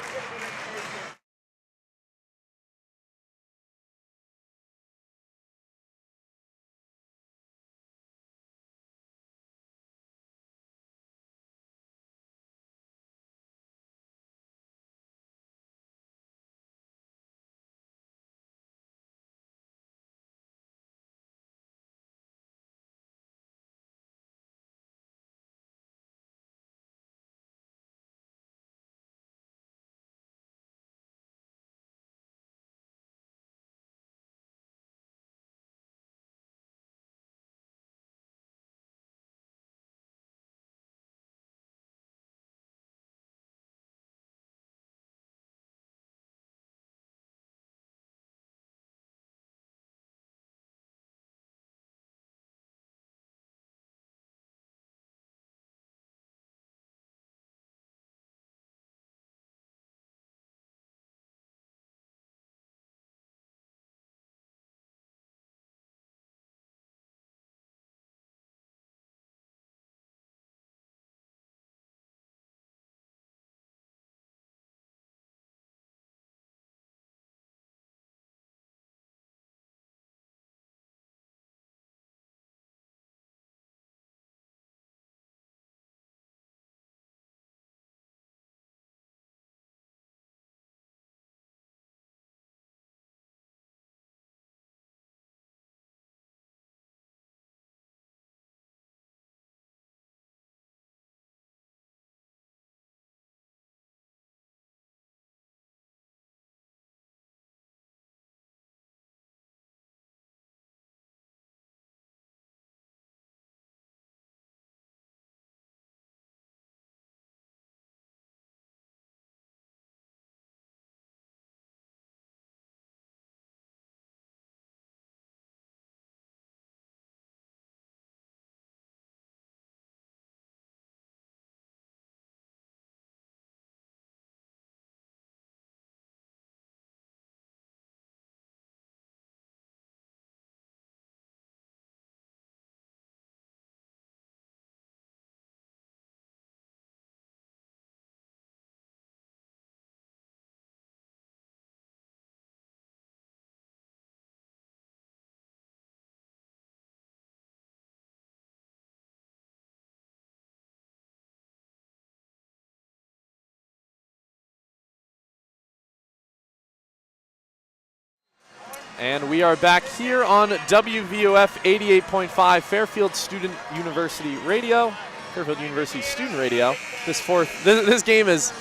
And we are back here on WVOF 88.5 Fairfield Student University Radio, Fairfield University Student Radio. This game is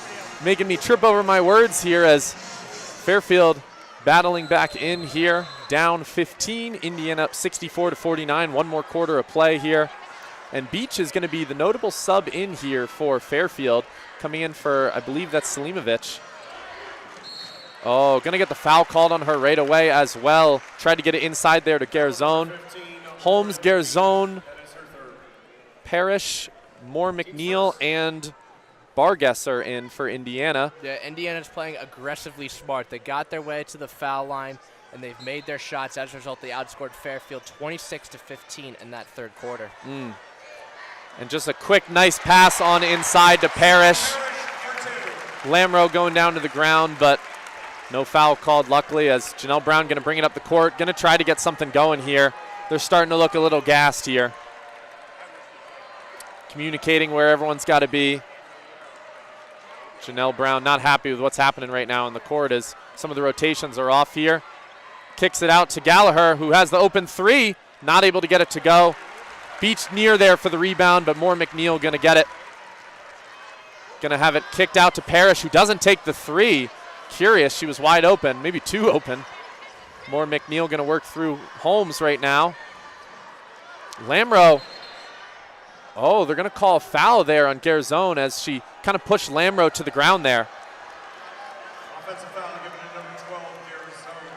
making me trip over my words here as Fairfield battling back in here, down 15, Indiana up 64-49, one more quarter of play here. And Beach is going to be the notable sub in here for Fairfield, coming in for, I believe that's Selimovic. Oh, going to get the foul called on her right away as well. Tried to get it inside there to Garzone. Holmes, Garzone, Parrish, Moore McNeil, and Bargesser in for Indiana. Yeah, Indiana's playing aggressively smart. They got their way to the foul line, and they've made their shots. As a result, they outscored Fairfield 26-15 in that third quarter. And just a quick, nice pass on inside to Parrish. Lamro going down to the ground, but no foul called, luckily, as Janelle Brown going to bring it up the court. Going to try to get something going here. They're starting to look a little gassed here. Communicating where everyone's got to be. Janelle Brown not happy with what's happening right now on the court as some of the rotations are off here. Kicks it out to Gallagher, who has the open three. Not able to get it to go. Beach near there for the rebound, but Moore McNeil going to get it. Going to have it kicked out to Parrish, who doesn't take the three. Curious, she was wide open, maybe too open. Moore McNeil going to work through Holmes right now. Lamro. Oh, they're going to call a foul there on Garzone as she kind of pushed Lamro to the ground there. Offensive foul given to number 12, Garzone.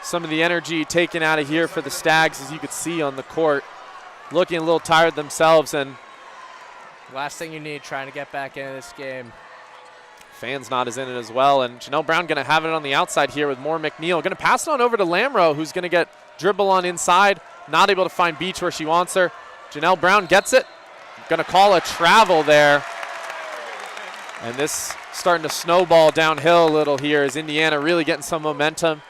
Some of the energy taken out of here for the Stags, as you could see on the court. Looking a little tired themselves, and last thing you need trying to get back into this game. Fans not as in it as well, and Janelle Brown going to have it on the outside here with Moore McNeil. Going to pass it on over to Lamro, who's going to get dribble on inside. Not able to find Beach where she wants her. Janelle Brown gets it. Going to call a travel there. And this starting to snowball downhill a little here as Indiana really getting some momentum.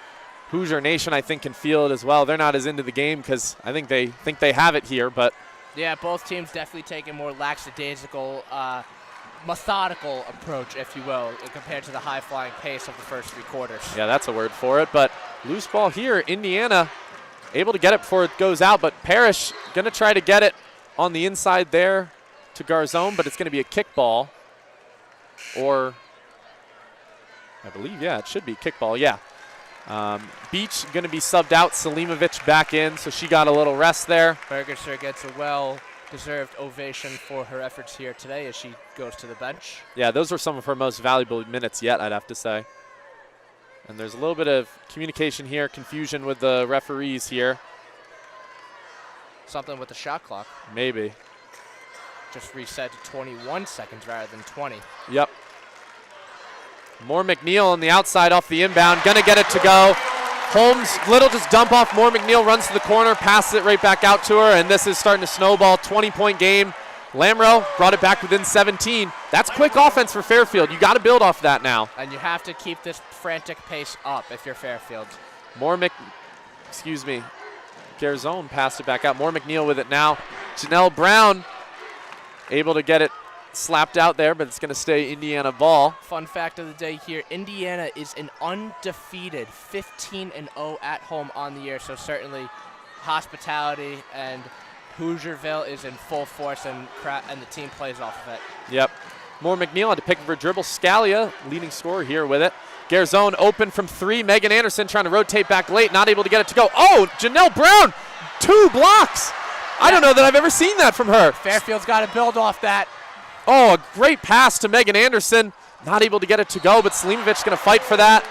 Hoosier Nation, I think, can feel it as well. They're not as into the game because I think they have it here, but yeah, both teams definitely taking more lackadaisical, methodical approach, if you will, compared to the high-flying pace of the first three quarters. Yeah, that's a word for it. But loose ball here, Indiana able to get it before it goes out, but Parrish going to try to get it on the inside there to Garzone, but it's going to be a kick ball. Or, I believe, yeah, it should be kick ball, yeah. Beach going to be subbed out, Selimovic back in, so she got a little rest there. Bergerser gets a well-deserved ovation for her efforts here today as she goes to the bench. Yeah, those were some of her most valuable minutes yet, I'd have to say. And there's a little bit of communication here, confusion with the referees here. Something with the shot clock. Maybe. Just reset to 21 seconds rather than 20. Yep. Moore McNeil on the outside off the inbound. Gonna get it to go. Holmes, little just dump off. Moore McNeil runs to the corner, passes it right back out to her, and this is starting to snowball. 20-point game. Lamro brought it back within 17. That's quick offense for Fairfield. You got to build off that now. And you have to keep this frantic pace up if you're Fairfield. Garzone passed it back out. Moore McNeil with it now. Janelle Brown able to get it slapped out there, but it's going to stay Indiana ball. Fun fact of the day here, Indiana is an undefeated 15-0 at home on the year, so certainly hospitality and Hoosierville is in full force, and the team plays off of it. Yep. Moore McNeil had to pick up her dribble. Scalia, leading scorer here with it. Garzone open from three. Megan Anderson trying to rotate back late, not able to get it to go. Oh, Janelle Brown, 2 blocks. Yeah. I don't know that I've ever seen that from her. Fairfield's got to build off that. Oh, a great pass to Megan Anderson. Not able to get it to go, but Selimovic going to fight for that.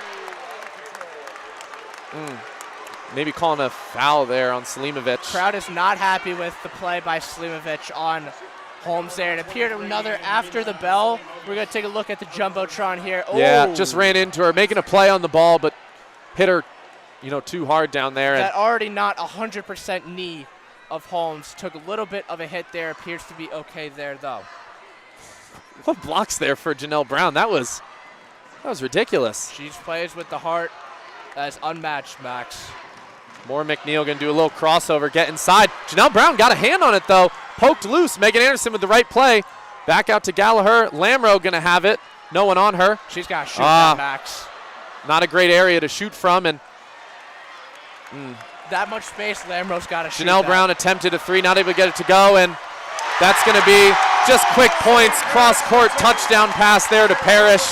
Maybe calling a foul there on Selimovic. Crowd is not happy with the play by Selimovic on Holmes there. It appeared another after the bell. We're going to take a look at the Jumbotron here. Oh. Yeah, just ran into her, making a play on the ball, but hit her, too hard down there. That already not 100% knee of Holmes. Took a little bit of a hit there. Appears to be okay there, though. What blocks there for Janelle Brown? That was ridiculous. She plays with the heart that is unmatched, Max. Moore McNeil going to do a little crossover, get inside. Janelle Brown got a hand on it, though. Poked loose. Megan Anderson with the right play. Back out to Gallagher. Lamro going to have it. No one on her. She's got to shoot that, Max. not a great area to shoot from, and that much space, Lamro's got to shoot. Janelle Brown attempted a three, not able to get it to go, and that's going to be just quick points, cross-court touchdown pass there to Parrish.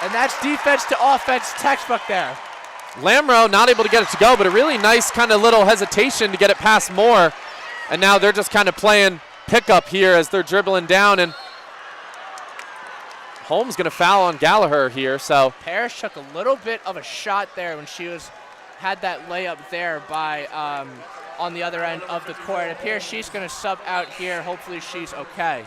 And that's defense to offense textbook there. Lamro not able to get it to go, but a really nice kind of little hesitation to get it past Moore. And now they're just kind of playing pickup here as they're dribbling down, and Holmes going to foul on Gallagher here. So Parrish took a little bit of a shot there when she had that layup there by on the other end of the court. It appears she's going to sub out here. Hopefully she's okay.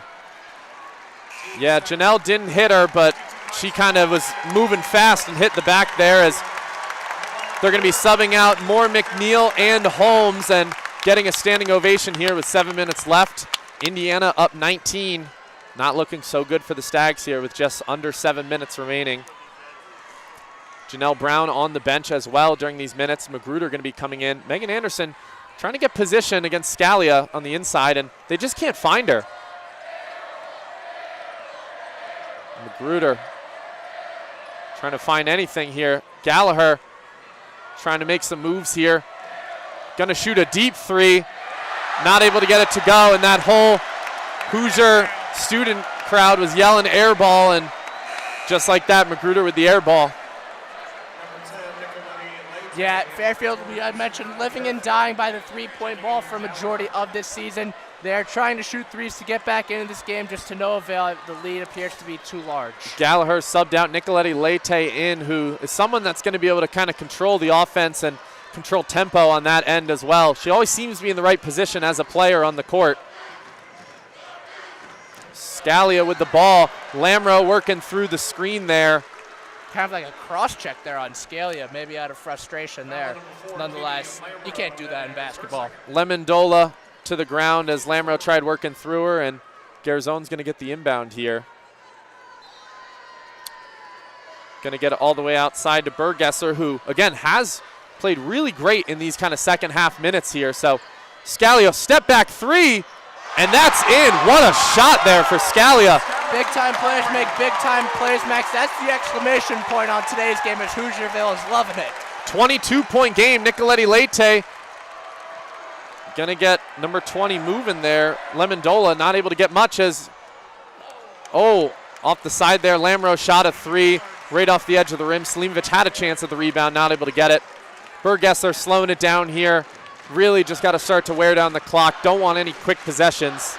Yeah, Janelle didn't hit her, but she kind of was moving fast and hit the back there as they're going to be subbing out Moore, McNeil, and Holmes, and getting a standing ovation here with 7 minutes left. Indiana up 19. Not looking so good for the Stags here with just under 7 minutes remaining. Janelle Brown on the bench as well during these minutes. Magruder going to be coming in. Megan Anderson trying to get position against Scalia on the inside, and they just can't find her. Magruder trying to find anything here. Gallagher trying to make some moves here. Going to shoot a deep three. Not able to get it to go, and that whole Hoosier student crowd was yelling air ball, and just like that, Magruder with the air ball. Yeah, Fairfield, we mentioned, living and dying by the three-point ball for a majority of this season. They're trying to shoot threes to get back into this game, just to no avail. The lead appears to be too large. Gallagher subbed out Nicoletti Leite in, who is someone that's going to be able to kind of control the offense and control tempo on that end as well. She always seems to be in the right position as a player on the court. Scalia with the ball. Lamro working through the screen there. Kind of like a cross-check there on Scalia, maybe out of frustration there. Nonetheless, you can't do that in basketball. Lemondola to the ground as Lamro tried working through her, and Garzon's going to get the inbound here. Going to get it all the way outside to Bergesser, who, again, has played really great in these kind of second half minutes here. So Scalia, step back three, and that's in. What a shot there for Scalia. Big time players make big time plays, Max. That's the exclamation point on today's game as Hoosierville is loving it. 22-point game. Nicoletti Leite going to get number 20 moving there. Lemondola not able to get much as, off the side there. Lamro shot a three right off the edge of the rim. Selimovic had a chance at the rebound, not able to get it. Bergesser slowing it down here. Really just got to start to wear down the clock. Don't want any quick possessions.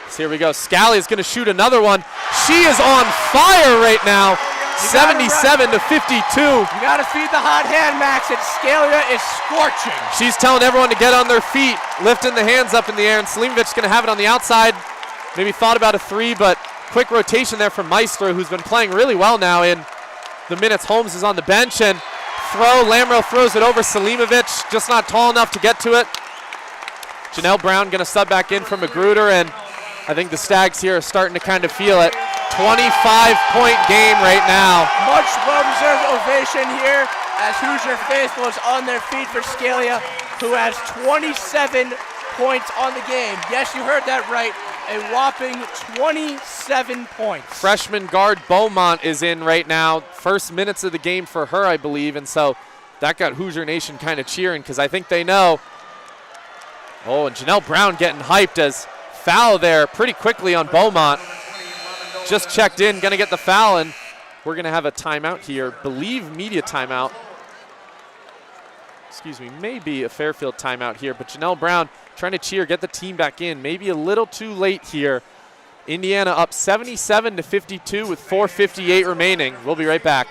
So here we go. Scalia's going to shoot another one. She is on fire right now. 77 to 52. You got to feed the hot hand, Max, and Scalia is scorching. She's telling everyone to get on their feet, lifting the hands up in the air, and Slimovic's going to have it on the outside. Maybe thought about a three, but quick rotation there from Maestro, who's been playing really well now in the minutes. Holmes is on the bench, and Lamro throws it over Selimovic, just not tall enough to get to it. Janelle Brown going to sub back in for Magruder, and I think the Stags here are starting to kind of feel it. 25-point game right now. Much well-deserved ovation here as Hoosier faithful is on their feet for Scalia, who has 27 points on the game. Yes, you heard that right. A whopping 27 points. Freshman guard Beaumont is in right now. First minutes of the game for her, I believe, and so that got Hoosier Nation kind of cheering because I think they know. And Janelle Brown getting hyped as foul there pretty quickly on Beaumont. Just checked in, gonna get the foul, and we're gonna have a timeout here. Believe media timeout. Excuse me, maybe a Fairfield timeout here, but Janelle Brown trying to cheer, get the team back in. Maybe a little too late here. Indiana up 77 to 52 with 4:58 remaining. We'll be right back.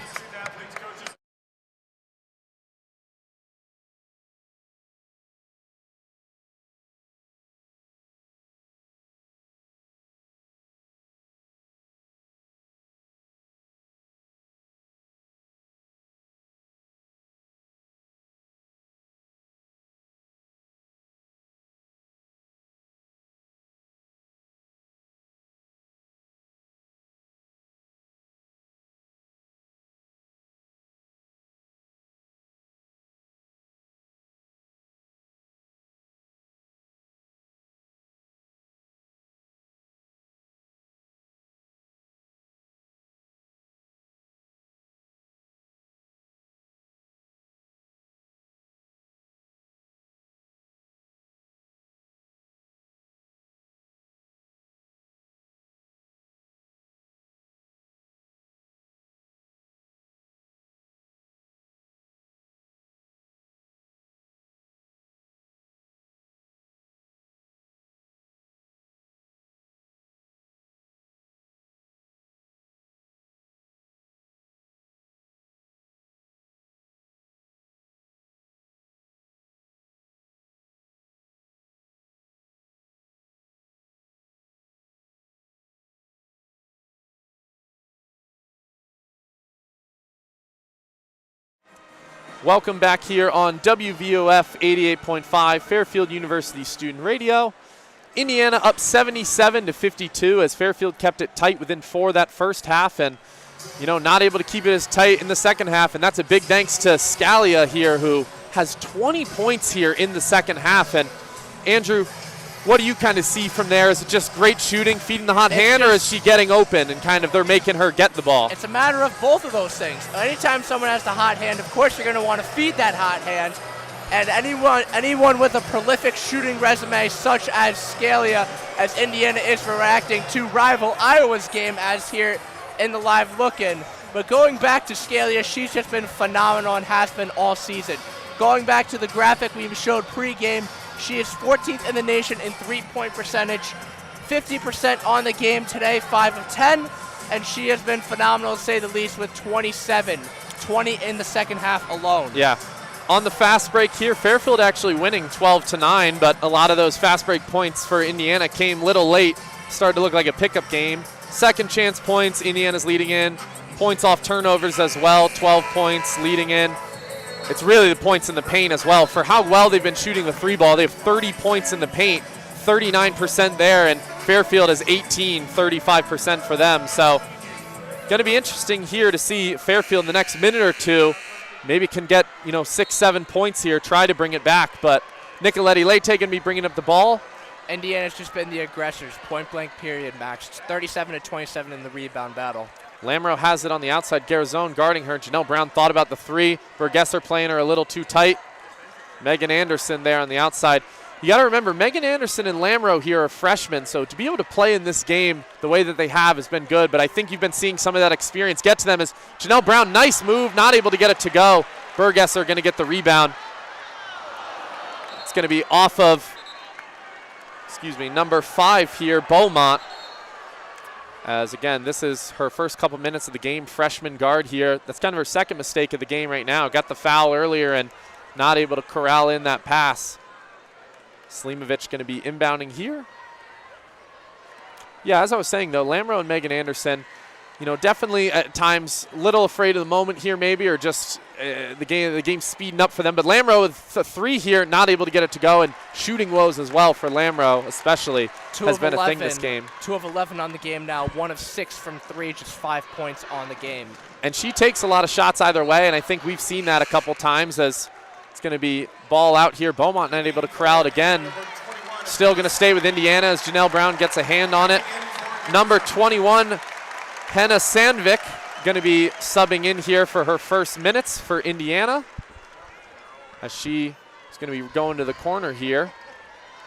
Welcome back here on WVOF 88.5, Fairfield University Student Radio. Indiana up 77-52 as Fairfield kept it tight within 4 that first half, and not able to keep it as tight in the second half, and that's a big thanks to Scalia here, who has 20 points here in the second half. And Andrew, what do you kind of see from there? Is it just great shooting, feeding the hot hand, or is she getting open and kind of they're making her get the ball? It's a matter of both of those things. Anytime someone has the hot hand, of course you're going to want to feed that hot hand. And anyone with a prolific shooting resume such as Scalia, as Indiana is reacting to rival Iowa's game as here in the live look-in. But going back to Scalia, she's just been phenomenal and has been all season. Going back to the graphic we showed pregame, she is 14th in the nation in three-point percentage, 50% on the game today, 5 of 10, and she has been phenomenal to say the least with 20 in the second half alone. Yeah. On the fast break here, Fairfield actually winning 12-9, but a lot of those fast break points for Indiana came little late, started to look like a pickup game. Second chance points, Indiana's leading in. Points off turnovers as well, 12 points leading in. It's really the points in the paint as well. For how well they've been shooting the three ball, they have 30 points in the paint, 39% there, and Fairfield is 18, 35% for them. So going to be interesting here to see Fairfield in the next minute or two. Maybe can get 6-7 points here, try to bring it back. But Nicoletti Leite going to be bringing up the ball. Indiana's just been the aggressors, point blank period, Max. 37-27 in the rebound battle. Lamro has it on the outside. Garzone guarding her. Janelle Brown thought about the three. Bergesser playing her a little too tight. Megan Anderson there on the outside. You got to remember, Megan Anderson and Lamro here are freshmen, so to be able to play in this game the way that they have has been good, but I think you've been seeing some of that experience get to them as Janelle Brown, nice move, not able to get it to go. Bergesser going to get the rebound. It's going to be off of, number 5 here, Beaumont. As again, this is her first couple minutes of the game, freshman guard here. That's kind of her second mistake of the game right now. Got the foul earlier and not able to corral in that pass. Slimovic going to be inbounding here. Yeah, as I was saying though, Lamro and Megan Anderson, definitely at times a little afraid of the moment here maybe, or just the game speeding up for them. But Lamro with a 3 here, not able to get it to go, and shooting woes as well for Lamro especially has been a thing this game. 2 of 11 on the game now, 1 of 6 from 3, just 5 points on the game. And she takes a lot of shots either way, and I think we've seen that a couple times as it's going to be ball out here. Beaumont not able to corral it again. Still going to stay with Indiana as Janelle Brown gets a hand on it. Number 21, Henna Sandvik, going to be subbing in here for her first minutes for Indiana, as she is going to be going to the corner here.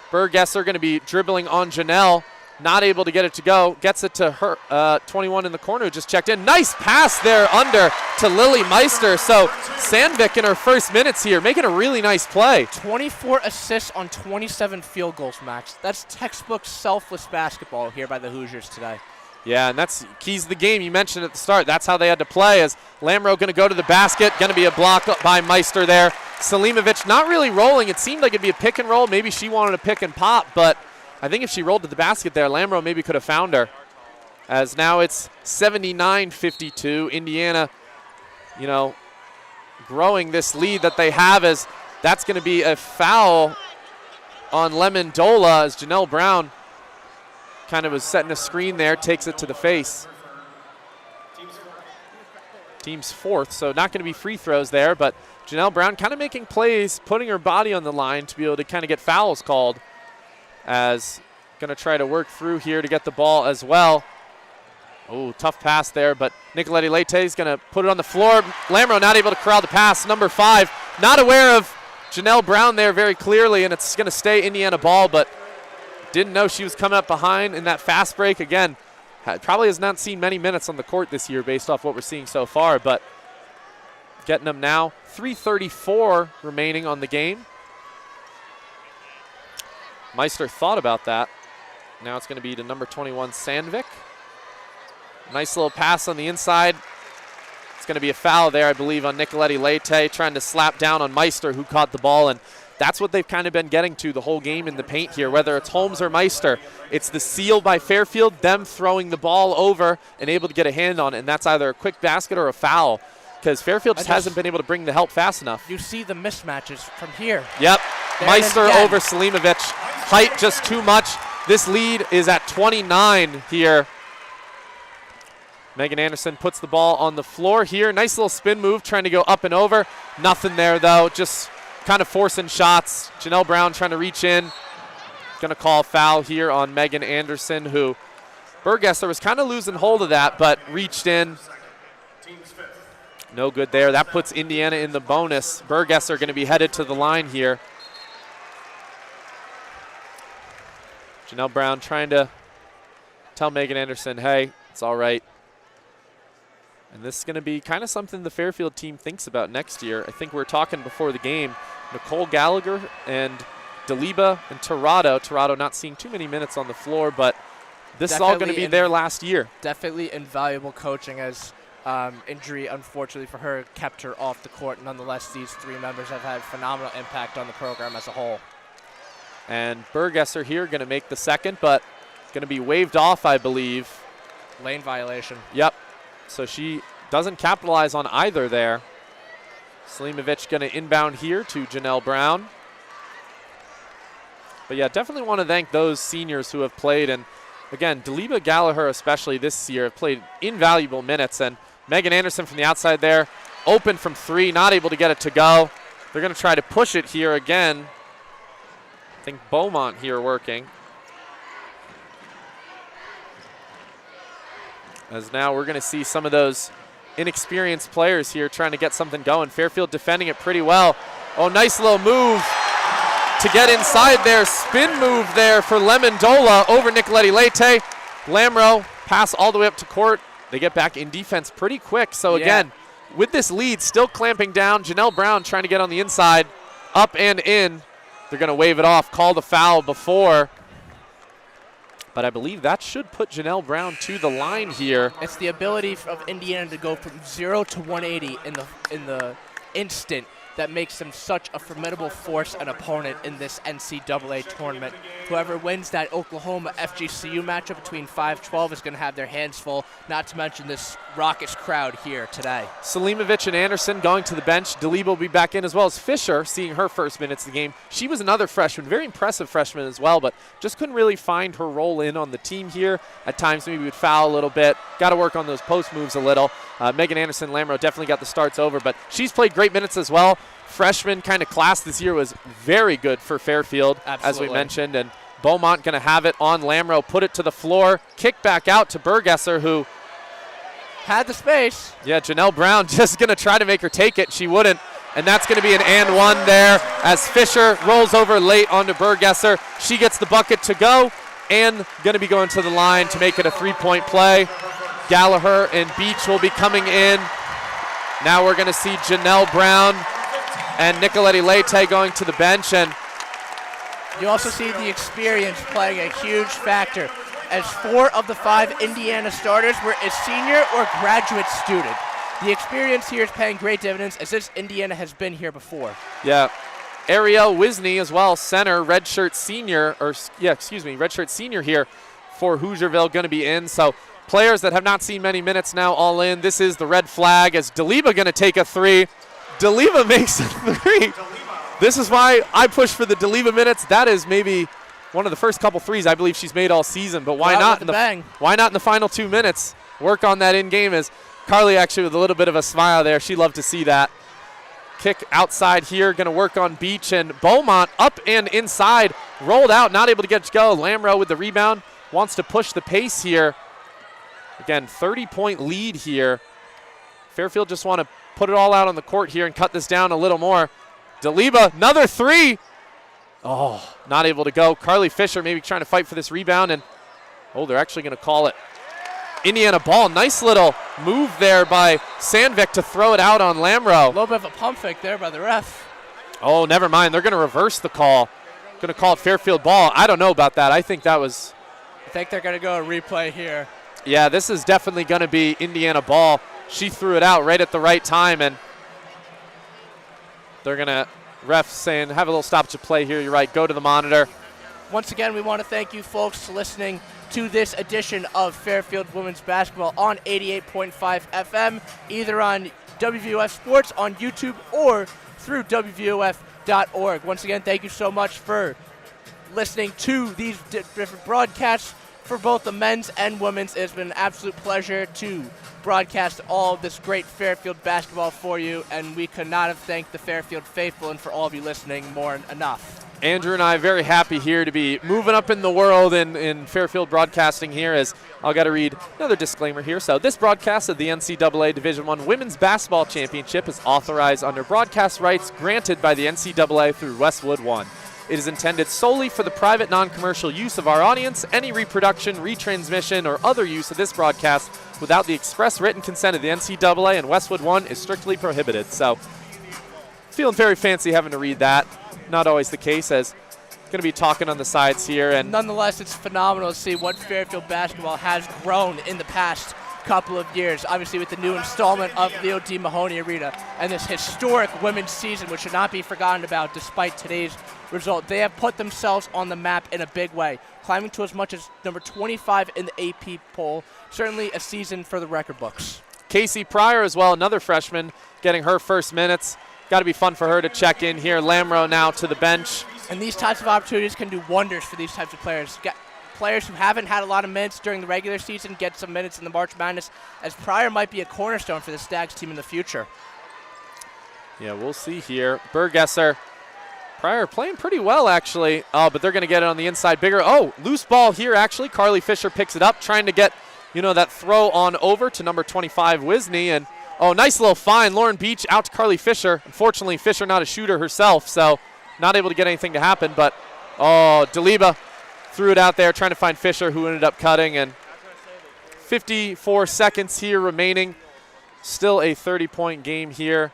Bergesser going to be dribbling on Janelle, not able to get it to go. Gets it to her, 21 in the corner, who just checked in. Nice pass there under to Lily Meister. So Sandvik in her first minutes here, making a really nice play. 24 assists on 27 field goals, Max. That's textbook selfless basketball here by the Hoosiers today. Yeah, and that's keys to the game. You mentioned at the start, that's how they had to play, as Lamro going to go to the basket, going to be a block up by Meister there. Selimovic not really rolling. It seemed like it'd be a pick and roll. Maybe she wanted a pick and pop, but I think if she rolled to the basket there, Lamro maybe could have found her. As now it's 79-52. Indiana, growing this lead that they have, as that's going to be a foul on Lemondola as Janelle Brown kind of was setting a screen there, takes it to the face. Team's 4th, so not going to be free throws there, but Janelle Brown kind of making plays, putting her body on the line to be able to kind of get fouls called, as going to try to work through here to get the ball as well. Oh, tough pass there, but Nicoletti Leite is going to put it on the floor. Lamro not able to corral the pass. Number 5, not aware of Janelle Brown there very clearly, and it's going to stay Indiana ball, but didn't know she was coming up behind in that fast break. Again, probably has not seen many minutes on the court this year based off what we're seeing so far, but getting them now. 3:34 remaining on the game. Meister thought about that. Now it's going to be to number 21, Sandvik. Nice little pass on the inside. It's going to be a foul there, I believe, on Nicoletti Leite, trying to slap down on Meister, who caught the ball, and that's what they've kind of been getting to the whole game in the paint here, whether it's Holmes or Meister. It's the seal by Fairfield, them throwing the ball over and able to get a hand on it, and that's either a quick basket or a foul. because Fairfield just hasn't been able to bring the help fast enough. You see the mismatches from here. Yep. There Meister it is again. over Selimovic. Height just too much. This lead is at 29 here. Megan Anderson puts the ball on the floor here. Nice little spin move, trying to go up and over. Nothing there, though. Just kind of forcing shots. Janelle Brown trying to reach in. Going to call foul here on Megan Anderson, who Burgesser was kind of losing hold of that, but reached in. No good there. That puts Indiana in the bonus. Burgesser going to be headed to the line here. Janelle Brown trying to tell Megan Anderson, hey, it's all right. And this is going to be kind of something the Fairfield team thinks about next year. I think we were talking before the game. Nicole Gallagher and Deliba and Tirado. Tirado not seeing too many minutes on the floor, but this is all going to be their last year. Definitely invaluable coaching, as injury, unfortunately for her, kept her off the court. Nonetheless, these three members have had phenomenal impact on the program as a whole. And Burgesser here going to make the second, but going to be waved off, I believe. Lane violation. Yep. So she doesn't capitalize on either there. Selimovic going to inbound here to Janelle Brown. But yeah, definitely want to thank those seniors who have played. And again, Deliba Gallagher especially this year have played invaluable minutes. And Megan Anderson from the outside there, open from three, not able to get it to go. They're going to try to push it here again. I think Beaumont here working. As now we're going to see some of those inexperienced players here trying to get something going. Fairfield defending it pretty well. Oh, nice little move to get inside there. Spin move there for Lemondola over Nicoletti Leite. Lamro pass all the way up to court. They get back in defense pretty quick. So again, with this lead still clamping down, Janelle Brown trying to get on the inside, up and in. They're going to wave it off, call the foul before. But I believe that should put Janelle Brown to the line here. It's the ability of Indiana to go from 0 to 180 in the instant that makes them such a formidable force and opponent in this NCAA tournament. Whoever wins that Oklahoma FGCU matchup between 5-12 is going to have their hands full, not to mention this raucous crowd here today. Selimovic and Anderson going to the bench. Deliba will be back in, as well as Fisher seeing her first minutes of the game. She was another freshman, very impressive freshman as well, but just couldn't really find her role in on the team here. At times maybe would foul a little bit. Got to work on those post moves a little. Megan Anderson Lamro definitely got the starts over, but she's played great minutes as well. Freshman kind of class this year was very good for Fairfield, as we mentioned, and Beaumont going to have it on Lamro, put it to the floor, kick back out to Burgesser, who had the space. Yeah, Janelle Brown just going to try to make her take it. She wouldn't, and that's going to be an and one there as Fisher rolls over late onto Burgesser. She gets the bucket to go and going to be going to the line to make it a three-point play. Gallagher and Beach will be coming in. Now we're going to see Janelle Brown and Nicoletti Leite going to the bench. And you also see the experience playing a huge factor, as 4 of the 5 Indiana starters were a senior or graduate student. The experience here is paying great dividends, as this Indiana has been here before. Yeah. Ariel Wisney as well, center, redshirt senior here for Hoosierville, going to be in. So players that have not seen many minutes now all in. This is the red flag as Deliba going to take a three. Deliba makes a three. This is why I push for the Deliba minutes. That is maybe one of the first couple threes I believe she's made all season, but why not in the final 2 minutes? Work on that in game. As Carly actually with a little bit of a smile there. She loved to see that. Kick outside here, going to work on Beach, and Beaumont up and inside, rolled out, not able to get to go. Lamro with the rebound, wants to push the pace here. Again, 30-point lead here. Fairfield just want to put it all out on the court here and cut this down a little more. Deliba, another three. Oh, not able to go. Carly Fisher maybe trying to fight for this rebound, and they're actually going to call it Indiana ball. Nice little move there by Sandvik to throw it out on Lamro. A little bit of a pump fake there by the ref. Oh, never mind. They're going to reverse the call. Going to call it Fairfield ball. I don't know about that. I think they're going to go a replay here. Yeah, this is definitely going to be Indiana ball. She threw it out right at the right time, and they're going to, ref saying, have a little stoppage of play here. You're right. Go to the monitor. Once again, we want to thank you folks for listening to this edition of Fairfield Women's Basketball on 88.5 FM, either on watch WVOF Sports on YouTube or through WVOF.org. Once again, thank you so much for listening to these different broadcasts for both the men's and women's. It's been an absolute pleasure to broadcast all of this great Fairfield basketball for you, and we could not have thanked the Fairfield faithful and for all of you listening more enough. Andrew and I are very happy here to be moving up in the world in Fairfield broadcasting here, as I've got to read another disclaimer here. So this broadcast of the NCAA Division I Women's Basketball Championship is authorized under broadcast rights granted by the NCAA through Westwood One. It is intended solely for the private non-commercial use of our audience. Any reproduction, retransmission, or other use of this broadcast without the express written consent of the NCAA and Westwood One is strictly prohibited. So feeling very fancy having to read that. Not always the case, as going to be talking on the sides here. And nonetheless, it's phenomenal to see what Fairfield basketball has grown in the past couple of years, obviously with the new installment of Leo D. Mahoney Arena and this historic women's season, which should not be forgotten about despite today's result. They have put themselves on the map in a big way, climbing to as much as number 25 in the AP poll. Certainly a season for the record books. Casey Pryor as well, another freshman, getting her first minutes. Got to be fun for her to check in here. Lamro now to the bench. And these types of opportunities can do wonders for these types of players. Players who haven't had a lot of minutes during the regular season get some minutes in the March Madness, as Pryor might be a cornerstone for the Stags team in the future. Yeah, we'll see here. Burgesser, Pryor playing pretty well, actually. Oh, but they're going to get it on the inside bigger. Oh, loose ball here, actually. Carly Fisher picks it up, trying to get, that throw on over to number 25, Wisney. And, oh, nice little find. Lauren Beach out to Carly Fisher. Unfortunately, Fisher not a shooter herself, so not able to get anything to happen. But, oh, Daliba threw it out there, trying to find Fisher, who ended up cutting. And 54 seconds here remaining. Still a 30-point game here.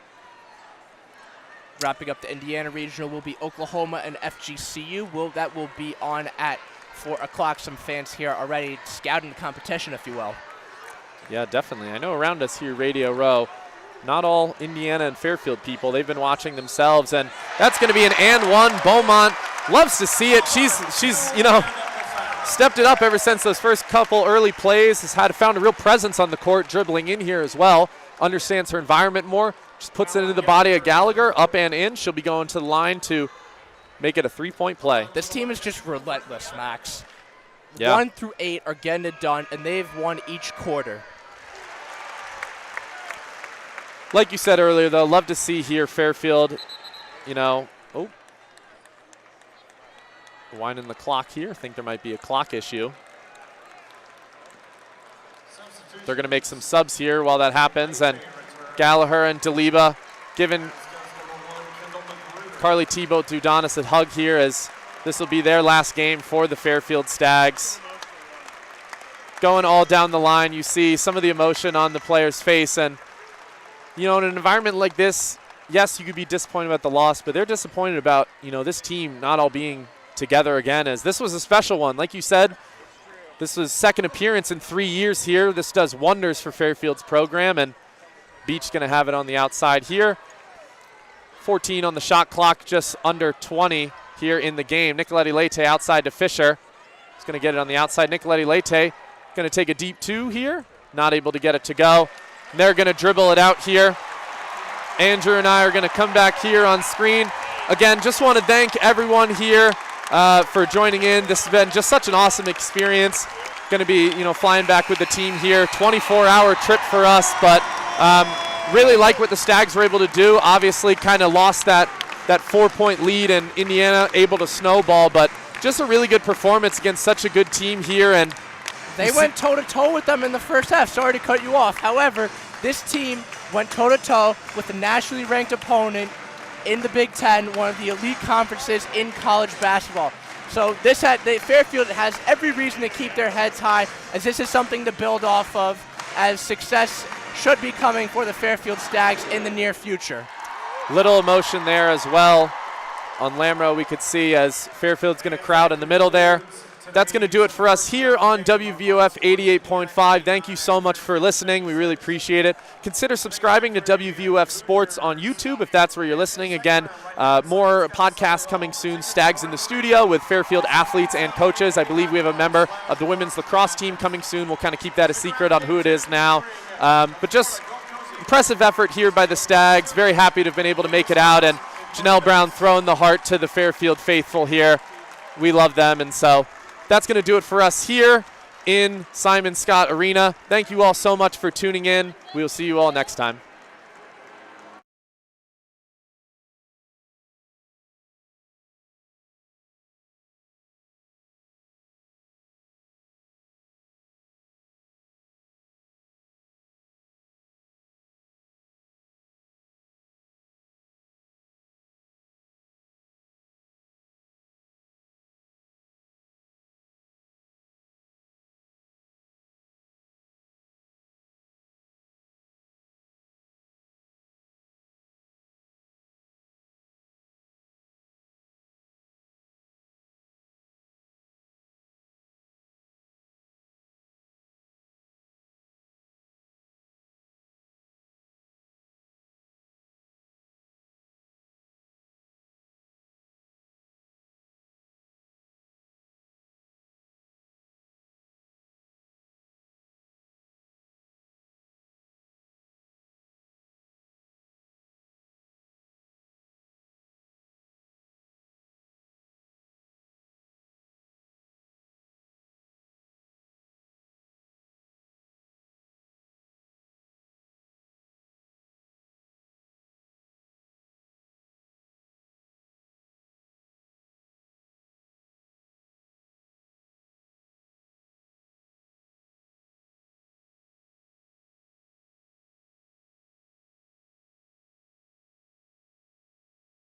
Wrapping up the Indiana Regional will be Oklahoma and FGCU. That will be on at 4 o'clock. Some fans here already scouting the competition, if you will. Yeah, definitely. I know around us here, Radio Row, not all Indiana and Fairfield people. They've been watching themselves, and that's going to be an and one. Beaumont loves to see it. She's stepped it up ever since those first couple early plays. Has found a real presence on the court, dribbling in here as well. Understands her environment more. Just puts it into the body of Gallagher, up and in. She'll be going to the line to make it a 3-point play. This team is just relentless, Max. Yeah. 1 through 8 are getting it done, and they've won each quarter. Like you said earlier, though, love to see here Fairfield, winding the clock here. I think there might be a clock issue. They're going to make some subs here while that happens, and Gallagher and Daliba giving Carly Tebow to Udonis a hug here, as this will be their last game for the Fairfield Stags. Going all down the line, you see some of the emotion on the player's face, and in an environment like this, yes, you could be disappointed about the loss, but they're disappointed about, this team not all being together again, as this was a special one. Like you said, this was second appearance in 3 years here. This does wonders for Fairfield's program, and Beach going to have it on the outside here. 14 on the shot clock, just under 20 here in the game. Nicoletti Leite outside to Fisher. He's going to get it on the outside. Nicoletti Leite going to take a deep 2 here. Not able to get it to go. And they're going to dribble it out here. Andrew and I are going to come back here on screen. Again, just want to thank everyone here for joining in. This has been just such an awesome experience. Going to be, flying back with the team here. 24-hour trip for us, but really like what the Stags were able to do. Obviously, kind of lost that 4-point lead, and Indiana able to snowball, but just a really good performance against such a good team here. And they went toe-to-toe with them in the first half. Sorry to cut you off. However, this team went toe-to-toe with a nationally ranked opponent in the Big Ten, one of the elite conferences in college basketball. So Fairfield has every reason to keep their heads high, as this is something to build off of, as success should be coming for the Fairfield Stags in the near future. Little emotion there as well on Lamro, we could see, as Fairfield's going to crowd in the middle there. That's going to do it for us here on WVOF 88.5. Thank you so much for listening. We really appreciate it. Consider subscribing to WVOF Sports on YouTube if that's where you're listening. Again, more podcasts coming soon. Stags in the studio with Fairfield athletes and coaches. I believe we have a member of the women's lacrosse team coming soon. We'll kind of keep that a secret on who it is now. But just impressive effort here by the Stags. Very happy to have been able to make it out. And Janelle Brown throwing the heart to the Fairfield faithful here. We love them. And so that's going to do it for us here in Simon Scott Arena. Thank you all so much for tuning in. We'll see you all next time.